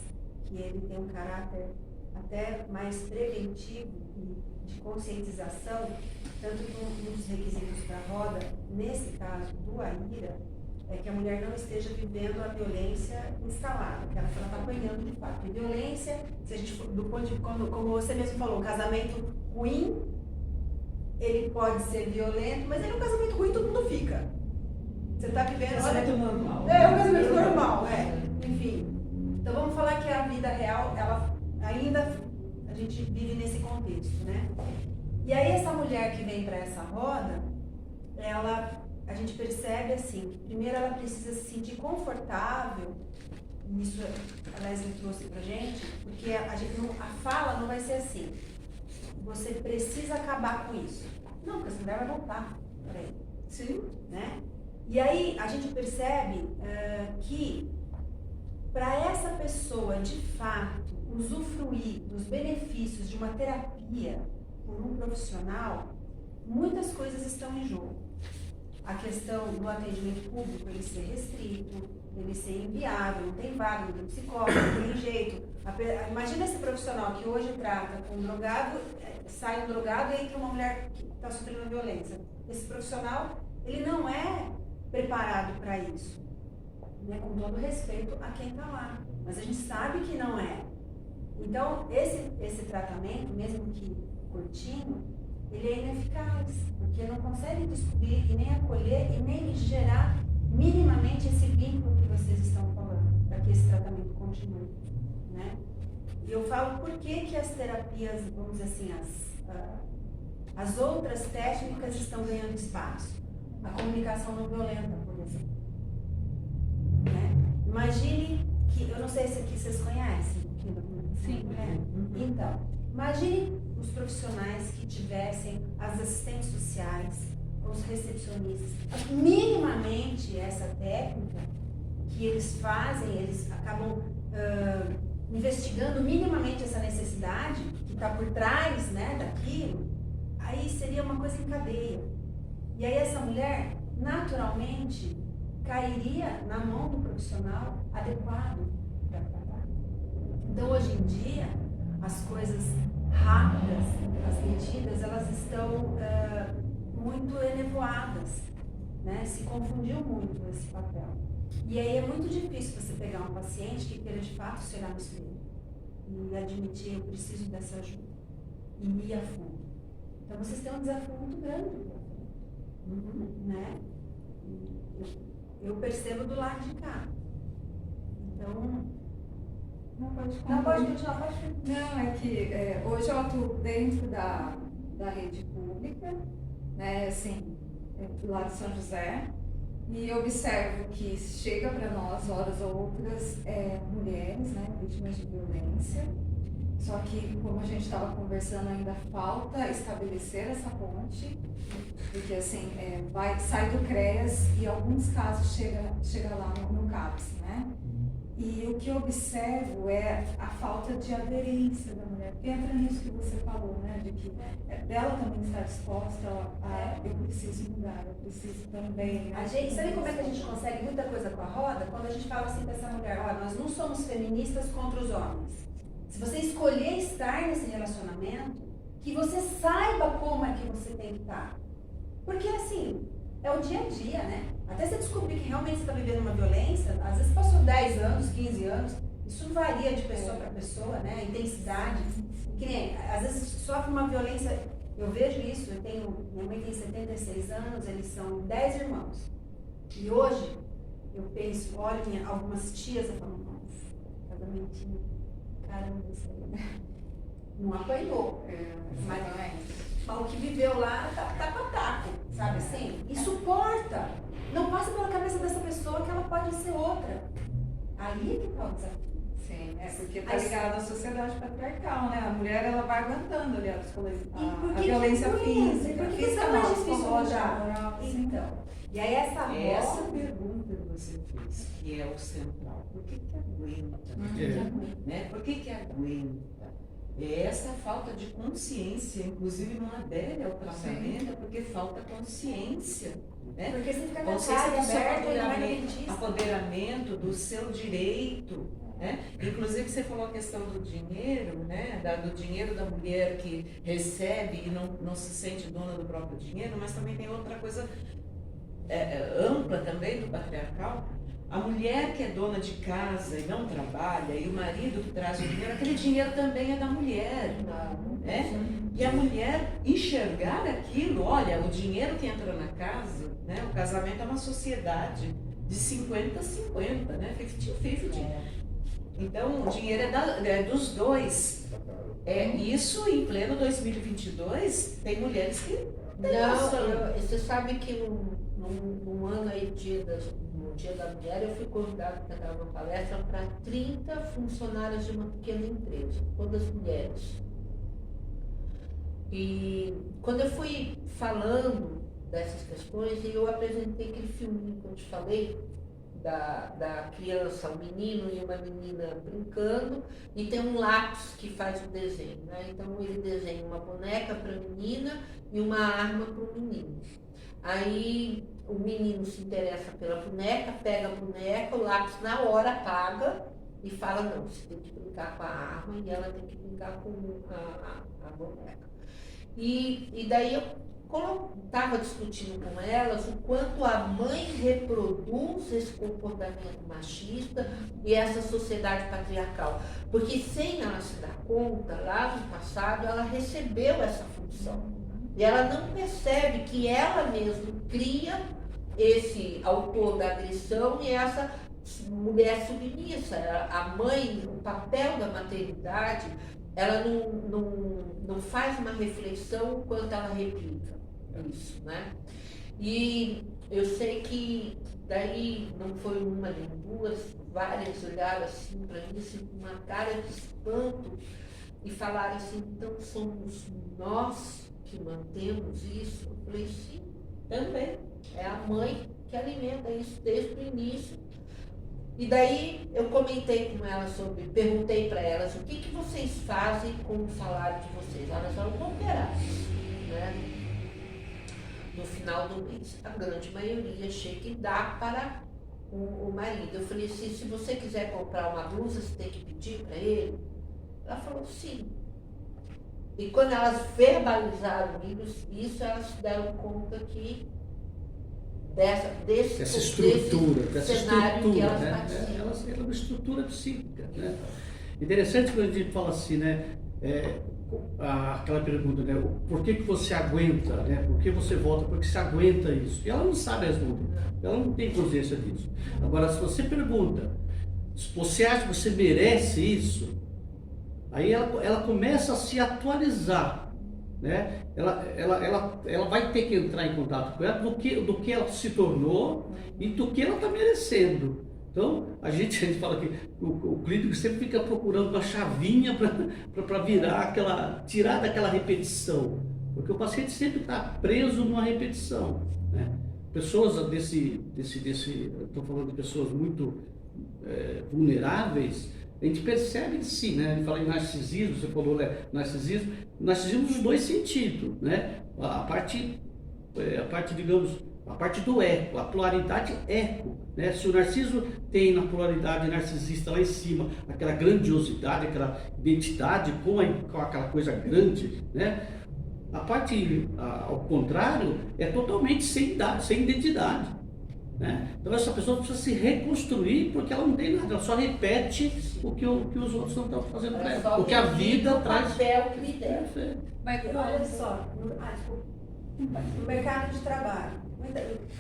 que ele tem um caráter até mais preventivo e de conscientização, tanto que um dos requisitos da roda, nesse caso do AIRA, é que a mulher não esteja vivendo a violência instalada, que ela está apanhando de fato. E violência, se a gente for do ponto de como você mesmo falou, um casamento ruim, ele pode ser violento, mas ele é um casamento ruim, todo mundo fica. Você está vivendo. Casamento normal. É um casamento normal, enfim. Então vamos falar que a vida real, ela ainda a gente vive nesse contexto, né? E aí essa mulher que vem para essa roda, a gente percebe assim, que primeiro ela precisa se sentir confortável, e isso a Leslie trouxe pra gente, porque a fala não vai ser assim, você precisa acabar com isso. Não, porque essa mulher vai voltar para ele. Sim. Né? E aí a gente percebe que para essa pessoa de fato usufruir dos benefícios de uma terapia por um profissional, muitas coisas estão em jogo. A questão do atendimento público, ele ser restrito, ele ser inviável, não tem vaga, não tem psicólogo, não tem jeito. Imagina esse profissional que hoje trata com um drogado, sai um drogado e entra uma mulher que está sofrendo violência. Esse profissional, ele não é preparado para isso, né? Com todo respeito a quem está lá. Mas a gente sabe que não é. Então, esse tratamento, mesmo que curtinho, ele é ineficaz, porque não consegue descobrir e nem acolher e nem gerar minimamente esse vínculo que vocês estão falando, para que esse tratamento continue, né? E eu falo por que as terapias, vamos dizer assim, As outras técnicas estão ganhando espaço. A comunicação não violenta, por exemplo. Né? Imagine que, eu não sei se aqui vocês conhecem. Sim. Então, imagine os profissionais que tivessem as assistentes sociais, os recepcionistas. Minimamente essa técnica que eles fazem, eles acabam investigando minimamente essa necessidade que está por trás, né, daquilo, aí seria uma coisa em cadeia. E aí essa mulher, naturalmente, cairia na mão do profissional adequado para trabalhar. Então, hoje em dia, as coisas rápidas, as medidas, elas estão muito enevoadas, né? Se confundiu muito esse papel. E aí é muito difícil você pegar um paciente que queira de fato se olhar no espelho e admitir, eu preciso dessa ajuda, e ir a fundo. Então vocês têm um desafio muito grande, né? Eu percebo do lado de cá. Então, Não pode não pode continuar, pode continuar. Não, é que hoje eu atuo dentro da rede pública, né, assim, do lado de São José, e observo que chega para nós, horas ou outras, mulheres, né, vítimas de violência, só que, como a gente estava conversando, ainda falta estabelecer essa ponte, porque, assim, sai do CREAS e, em alguns casos, chega lá no CAPS, né? E o que eu observo é a falta de aderência da mulher, porque entra nisso que você falou, né, de que dela também estar disposta a eu preciso mudar, eu preciso também. A gente, sabe como é que a gente consegue muita coisa com a roda? Quando a gente fala assim para essa mulher, olha, nós não somos feministas contra os homens. Se você escolher estar nesse relacionamento, que você saiba como é que você tem que estar. Porque assim, é o dia a dia, né? Até você descobrir que realmente você está vivendo uma violência, às vezes passou 10 anos, 15 anos, isso varia de pessoa para pessoa, né? A intensidade. Que nem, às vezes sofre uma violência, eu vejo isso, minha mãe tem 76 anos, eles são 10 irmãos. E hoje, eu penso, olho algumas tias, eu falo, nossa, casamentinho, caramba, isso aí. Não apanhou, mas o que viveu lá tá pataco, sabe assim? E suporta. Não passa pela cabeça dessa pessoa que ela pode ser outra. Aí que tá o desafio. Sim, porque tá ligado à sociedade patriarcal, né? A mulher, ela vai aguentando ali a violência física, por que isso é mais difícil psicológica, mudar? moral, Então, e aí essa Essa pergunta que você fez, que é o central, por que aguenta? Né? Por que aguenta? É essa falta de consciência, inclusive não adere ao tratamento, porque falta consciência. Né? Porque você fica com a Consciência cara do seu aberta e não vai no dentista. apoderamento, do seu direito. Né? Inclusive você falou a questão do dinheiro, né? Do dinheiro da mulher que recebe e não se sente dona do próprio dinheiro, mas também tem outra coisa ampla também do patriarcal. A mulher que é dona de casa e não trabalha, e o marido que traz o dinheiro, aquele dinheiro também é da mulher. Né? E a mulher enxergar aquilo, olha, o dinheiro que entra na casa, né? O casamento é uma sociedade de 50-50, né? 50-50. Então, o dinheiro é dos dois. Isso em pleno 2022, tem mulheres que têm noção. Você sabe que num ano aí, no Dia da Mulher, eu fui convidada para dar uma palestra para 30 funcionárias de uma pequena empresa, todas mulheres. E quando eu fui falando dessas questões, eu apresentei aquele filminho que eu te falei, da criança, um menino e uma menina brincando, e tem um lápis que faz o desenho, né? Então ele desenha uma boneca para a menina e uma arma para o menino. Aí o menino se interessa pela boneca, pega a boneca, o lápis na hora apaga e fala, não, você tem que brincar com a arma e ela tem que brincar com a boneca. E daí eu estava discutindo com elas o quanto a mãe reproduz esse comportamento machista e essa sociedade patriarcal. Porque sem ela se dar conta, lá no passado, ela recebeu essa função. E ela não percebe que ela mesma cria esse autor da agressão e essa mulher submissa. A mãe, o papel da maternidade ela não faz uma reflexão quando ela replica isso, né? E eu sei que daí não foi uma nem duas, várias olharam assim para mim, assim, com uma cara de espanto e falaram assim, então somos nós que mantemos isso? Eu falei, sim, também. É a mãe que alimenta isso desde o início. E daí eu comentei com elas perguntei para elas o que vocês fazem com o salário de vocês. Elas falam cooperadas, né? No final do mês, a grande maioria chega e dá para o marido. Eu falei assim, se você quiser comprar uma blusa, você tem que pedir para ele? Ela falou sim. E quando elas verbalizaram isso, elas se deram conta que desse cenário que elas participam. Ela é uma estrutura psíquica, né? Interessante quando a gente fala assim, né? Aquela pergunta, né? Por que você aguenta, né? Por que você volta? Porque você aguenta isso? E ela não sabe responder, ela não tem consciência disso. Agora, se você pergunta, se você acha que você merece isso, aí ela começa a se atualizar, né? Ela vai ter que entrar em contato com ela do que ela se tornou e do que ela está merecendo. Então, a gente fala que o clínico sempre fica procurando uma chavinha para tirar daquela repetição, porque o paciente sempre está preso numa repetição, né? Pessoas estou falando de pessoas muito vulneráveis, a gente percebe que sim, né? Ele fala em narcisismo, você falou, né? Narcisismo nos dois sentidos, né? A parte, digamos, a parte do eco, a polaridade eco, né? Se o Narciso tem na polaridade narcisista lá em cima, aquela grandiosidade, aquela identidade com aquela coisa grande, né? A parte, ao contrário, é totalmente sem identidade, né? Então essa pessoa precisa se reconstruir porque ela não tem nada, ela só repete o que os outros não estão fazendo para ela, o que a vida traz. Papel que lhe der. Mas olha só, no mercado de trabalho,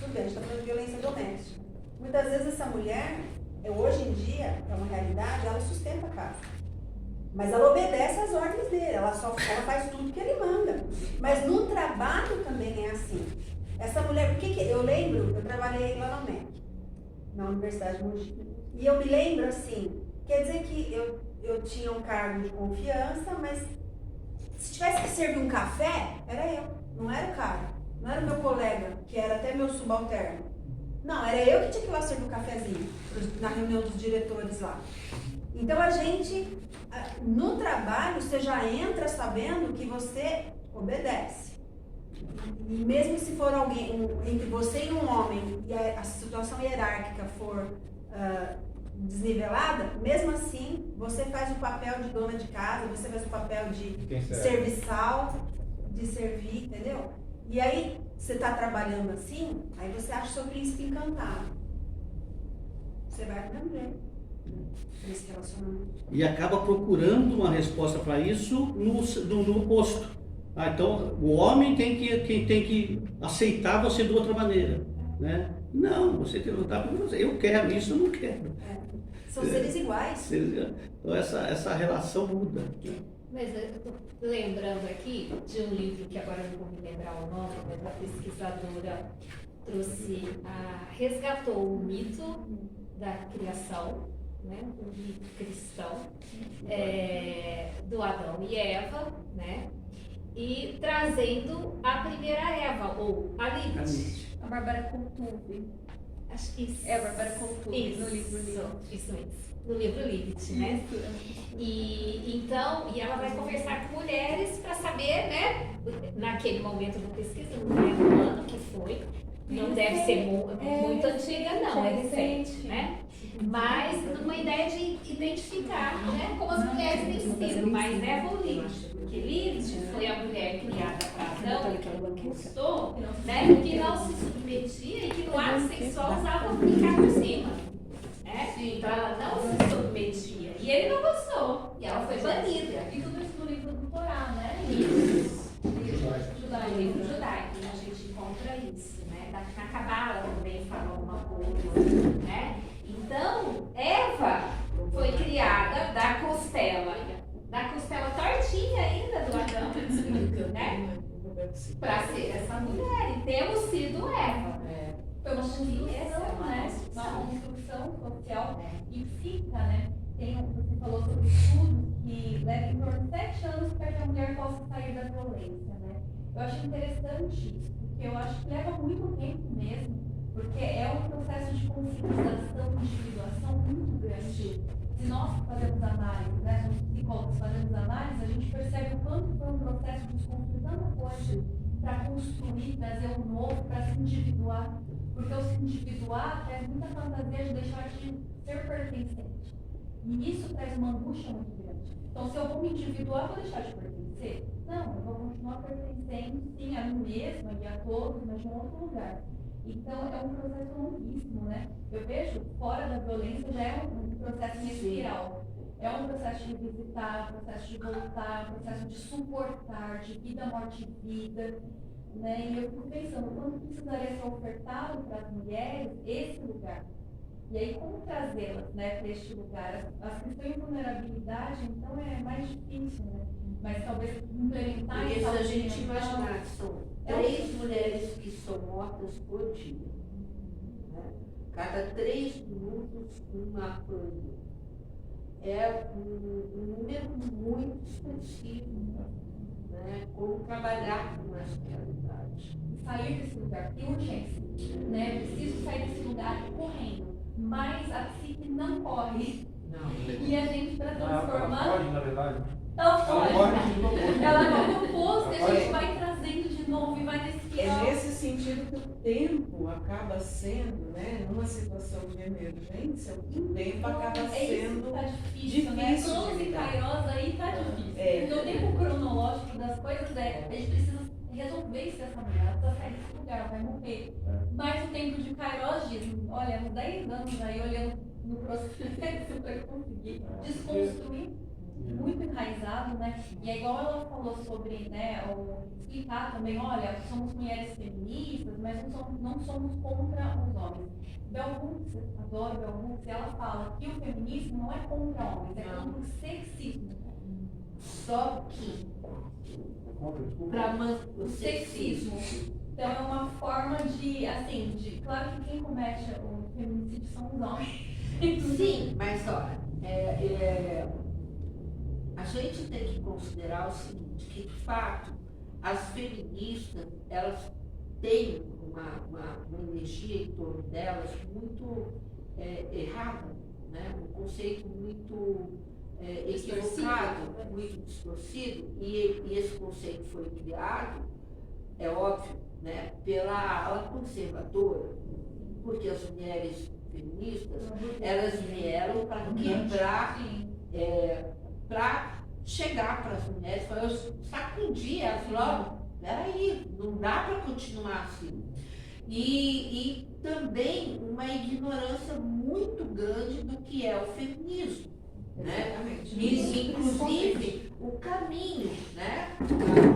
tudo bem, a gente está falando de violência doméstica. Muitas vezes essa mulher, hoje em dia, é uma realidade, ela sustenta a casa. Mas ela obedece às ordens dele, ela faz tudo que ele manda. Mas no trabalho também é assim. Essa mulher, eu lembro, eu trabalhei lá na MEC, na Universidade de Mogi. E eu me lembro assim, quer dizer que eu tinha um cargo de confiança, mas se tivesse que servir um café, era eu, não era o cara. Não era o meu colega, que era até meu subalterno. Não, era eu que tinha que ir lá servir um cafezinho, na reunião dos diretores lá. Então a gente, no trabalho, você já entra sabendo que você obedece. E mesmo se for alguém, entre você e um homem, e a situação hierárquica for desnivelada, mesmo assim, você faz o papel de dona de casa, você faz o papel de serviçal, de servir, entendeu? E aí, você está trabalhando assim, aí você acha o seu príncipe encantado. Você vai pro mesmo jeito, nesse relacionamento. E acaba procurando uma resposta para isso no oposto. Então, o homem tem que aceitar você de outra maneira, né? Não, você tem que lutar por você. Eu quero isso, eu não quero. São seres iguais. Então, essa relação muda. Mas eu estou lembrando aqui de um livro que agora eu não vou me lembrar o nome, mas a pesquisadora resgatou o mito da criação, né, o mito cristão, do Adão e Eva, né, e trazendo a primeira Eva, ou a Lilith. A Bárbara Coutuve. Acho que isso. É a Bárbara Coutuve no livro Lilith. Isso. No livro Lilith, né? E ela vai conversar com mulheres para saber, né? Naquele momento eu vou pesquisar, não lembro o ano que foi. Não deve ser muito antiga, não, é recente, né? Mas numa ideia de identificar, né? Como as mulheres têm sido mais evoluídas. Porque Lilith foi a mulher criada para Adão, que gostou, né? Que não se submetia e que no ato sexual usava um brincar por cima. Então ela não se submetia. E ele não gostou. E ela foi banida. E tudo isso no livro do Torá, né? Isso. Judaico. No livro judaico, a gente encontra isso, né? Na Cabala também fala alguma coisa, né? Então, Eva foi criada da costela para ser essa mulher. E temos sido Eva. Foi uma construção, né? Uma construção social e fica, né? Você falou sobre estudos que leva em torno de 7 anos para que a mulher possa sair da violência, né? Eu acho interessante isso, porque eu acho que leva muito tempo mesmo, porque é um processo de conscientização, de individuação muito grande. Se nós fazemos análise, né, os psicólogos fazemos análise, a gente percebe o quanto foi um processo de desconstruir tanta coisa para construir, trazer um novo, para se individuar. Porque o se individuar traz muita fantasia de deixar de ser pertencente. E isso traz uma angústia muito grande. Então, se eu vou me individuar, eu vou deixar de pertencer? Não, eu vou continuar pertencendo, sim, a mim mesma e a todos, mas de um outro lugar. Então, é um processo longuíssimo, né? Eu vejo, fora da violência, já é um processo em espiral. É um processo de revisitar, um processo de voltar, um processo de suportar, de vida, morte e vida. Né? E eu fico pensando, quando precisaria ser ofertado para as mulheres esse lugar? E aí, como trazê-las, né, para este lugar? As que estão em vulnerabilidade, então é mais difícil, né? Mas talvez implementar Porque se essa a gente opinião, imaginar que são 3 mulheres que são mortas por dia, né? Cada 3 minutos uma apanha. É um número muito expressivo, né? Como trabalhar com essa realidade. sair desse lugar, tem urgência, né? Preciso sair desse lugar correndo, mas a psique não corre. Não. E a gente, para transformar, Ela pode, na verdade. ela Ela pode. pode de oposto. Ela vai no oposto e a Ela gente vai trazendo de novo e vai nesse É espiral. nesse sentido que o tempo acaba sendo, né, numa situação de emergência, o tempo acaba É isso sendo que tá difícil, né? difícil de Cronos e lidar. Kairos aí tá difícil. É. Porque o tempo cronológico das coisas é, a gente precisa resolver isso dessa mulher, ela precisa sair desse lugar, ela vai morrer. Mas o tempo de Kairos diz, olha, uns 10 anos aí olhando no processo para conseguir desconstruir muito enraizado, né? E é igual ela falou sobre, né, explicar também, olha, somos mulheres feministas, mas não somos contra os homens. Bell Hooks, adoro Bell Hooks, ela fala que o feminismo não é contra homens, é contra o sexismo. Só que Desculpa. para O sexismo. Então é uma forma de, assim, claro que quem comete o feminicídio são os homens. Sim, mas olha, a gente tem que considerar o seguinte, que de fato as feministas, elas têm uma energia em torno delas muito errada, né? Um conceito muito equivocado, muito distorcido, e esse conceito foi criado, é óbvio, né, pela ala conservadora, porque as mulheres feministas, elas vieram para quebrar, para chegar para as mulheres, para sacudir elas logo, peraí, não dá para continuar assim. E também uma ignorância muito grande do que é o feminismo, né? E, inclusive, o caminho, né?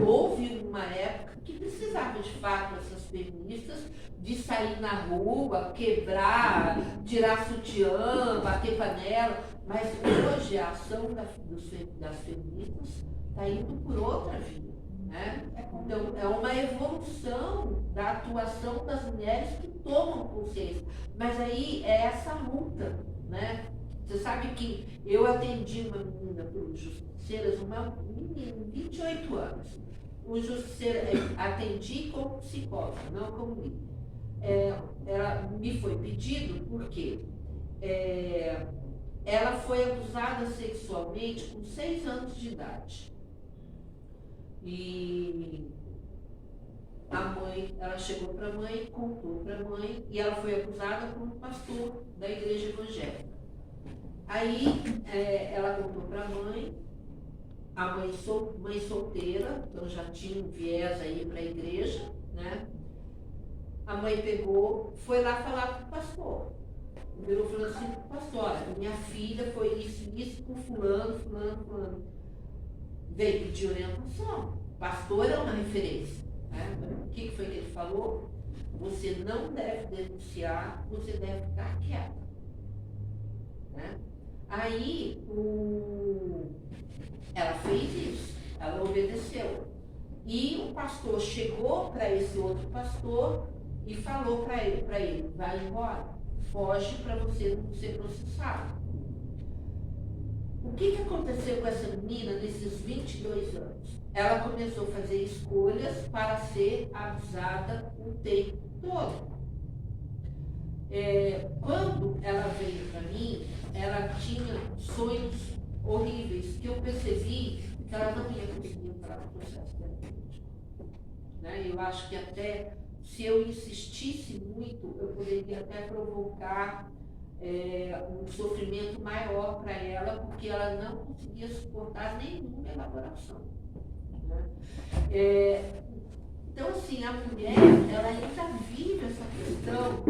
Houve uma época que precisava de fato essas feministas de sair na rua, quebrar, tirar sutiã, bater panela, mas hoje a ação das feministas está indo por outra via, né? Então é uma evolução da atuação das mulheres que tomam consciência, mas aí é essa luta, né? Você sabe que eu atendi uma menina por Justiceiras, uma menina de 28 anos. O Justiceira, atendi como psicóloga, não como líder. Ela me foi pedido porque ela foi abusada sexualmente com 6 anos de idade. E a mãe, ela chegou para a mãe, contou para a mãe, e ela foi abusada por um pastor da igreja evangélica. Aí ela contou para a mãe solteira, então já tinha um viés aí para a igreja, né? A mãe pegou, foi lá falar com o pastor. Virou e falou assim, pastor, olha, minha filha foi isso com fulano. Veio pedir orientação. Pastor é uma referência, né? O que foi que ele falou? Você não deve denunciar, você deve ficar quieta, né? Aí ela fez isso, ela obedeceu. E o pastor chegou para esse outro pastor e falou para ele, vai embora, foge para você não ser processado. O que aconteceu com essa menina nesses 22 anos? Ela começou a fazer escolhas para ser abusada o tempo todo. Quando ela veio para mim, ela tinha sonhos horríveis que eu percebi que ela não ia conseguir entrar no processo terapêutico. Né? Eu acho que até se eu insistisse muito, eu poderia até provocar um sofrimento maior para ela, porque ela não conseguia suportar nenhuma elaboração. Né? Então, assim, a mulher, ela ainda vive essa questão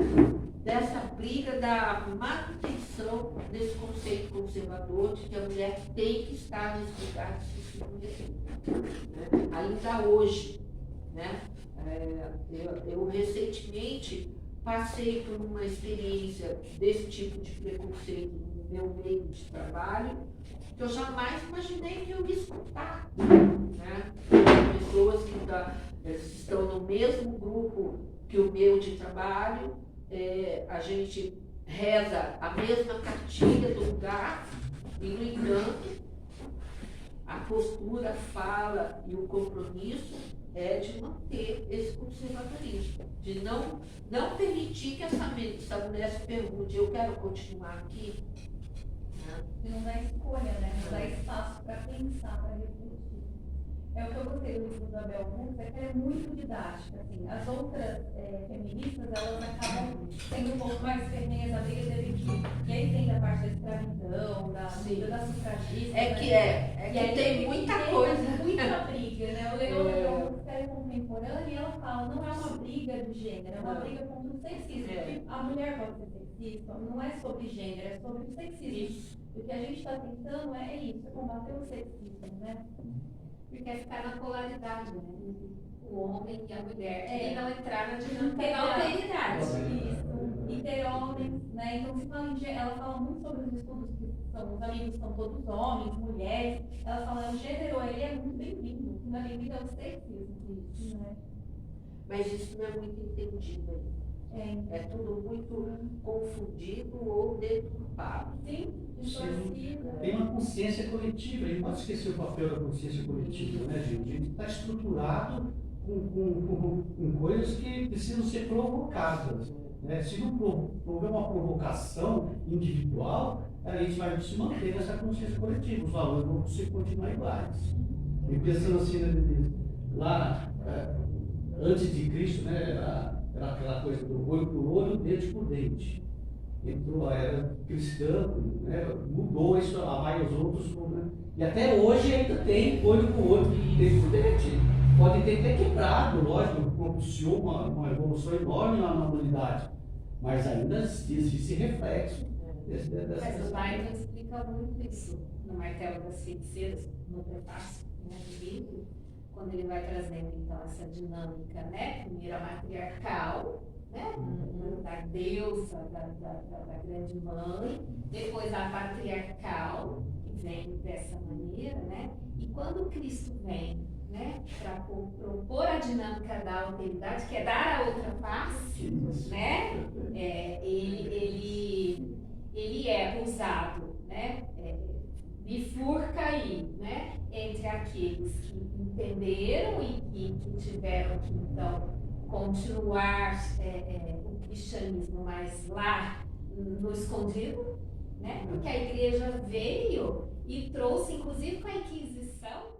dessa briga da manutenção desse conceito conservador de que a mulher tem que estar nesse lugar de se submeter. Né? Ainda hoje, né? Eu recentemente passei por uma experiência desse tipo de preconceito no meu meio de trabalho, que eu jamais imaginei que eu ia escutar. Né? Pessoas que estão no mesmo grupo que o meu de trabalho, a gente reza a mesma cartilha do lugar, e, no entanto, a postura, a fala e o compromisso é de manter esse conservadorismo, de não permitir que essa mulher se pergunte, eu quero continuar aqui. E não dá escolha, né? Não dá espaço para pensar, para refletir. O que eu gostei do livro da Bell Hooks é que ela é muito didática. Assim. As outras feministas, elas acabam sendo um pouco mais ferrenhas, a briga teve que aí tem da parte da escravidão, da sufragista. Que tem muita coisa. Muita briga, né? O legal da Bell Hooks é contemporânea e ela fala, não é uma briga de gênero, é uma briga contra o sexismo. Porque a mulher pode ser sexista, não é sobre gênero, é sobre o sexismo. O que a gente está tentando é isso, é combater o sexismo, né? Porque é ficar na polaridade, né? O homem e a mulher. E não entrar na Não dinâmica ter da alteridade. Isso. E ter homens, né? Então, se fala ela fala muito sobre os estudos que são, os amigos são todos homens, mulheres. Ela fala, o gênero, ele é muito bem-vindo. O que não é bem-vindo é o sexismo, né? Mas isso não é muito entendido ainda. É tudo muito confundido ou deturpado. Sim, distorcido. Tem uma consciência coletiva, a gente não pode esquecer o papel da consciência coletiva, né, gente? A gente está estruturado com coisas que precisam ser provocadas. Né? Se não houver uma provocação individual, a gente vai se manter nessa consciência coletiva, os valores vão continuar iguais. E pensando assim, lá, antes de Cristo, né, era aquela coisa do olho por olho, dente por dente. Entrou a era cristã, né, mudou isso, a mais os outros, né? E até hoje ainda tem olho por olho, dente por dente. Pode ter até quebrado, lógico, propulsou uma evolução enorme na humanidade, mas ainda existe esse reflexo. Mas o Byron explica muito isso no Martelo das Feiticeiras, no prefácio, né, do livro, quando ele vai trazendo então essa dinâmica, né, primeiro a matriarcal, né, da deusa, da grande mãe, depois a patriarcal, que vem dessa maneira, né, e quando Cristo vem, né, para propor a dinâmica da alteridade, que é dar a outra face, né, ele é usado, né, bifurca aí, né, entre aqueles que entenderam e que tiveram que, então, continuar o cristianismo, mas lá no escondido, né, porque a igreja veio e trouxe, inclusive com a Inquisição,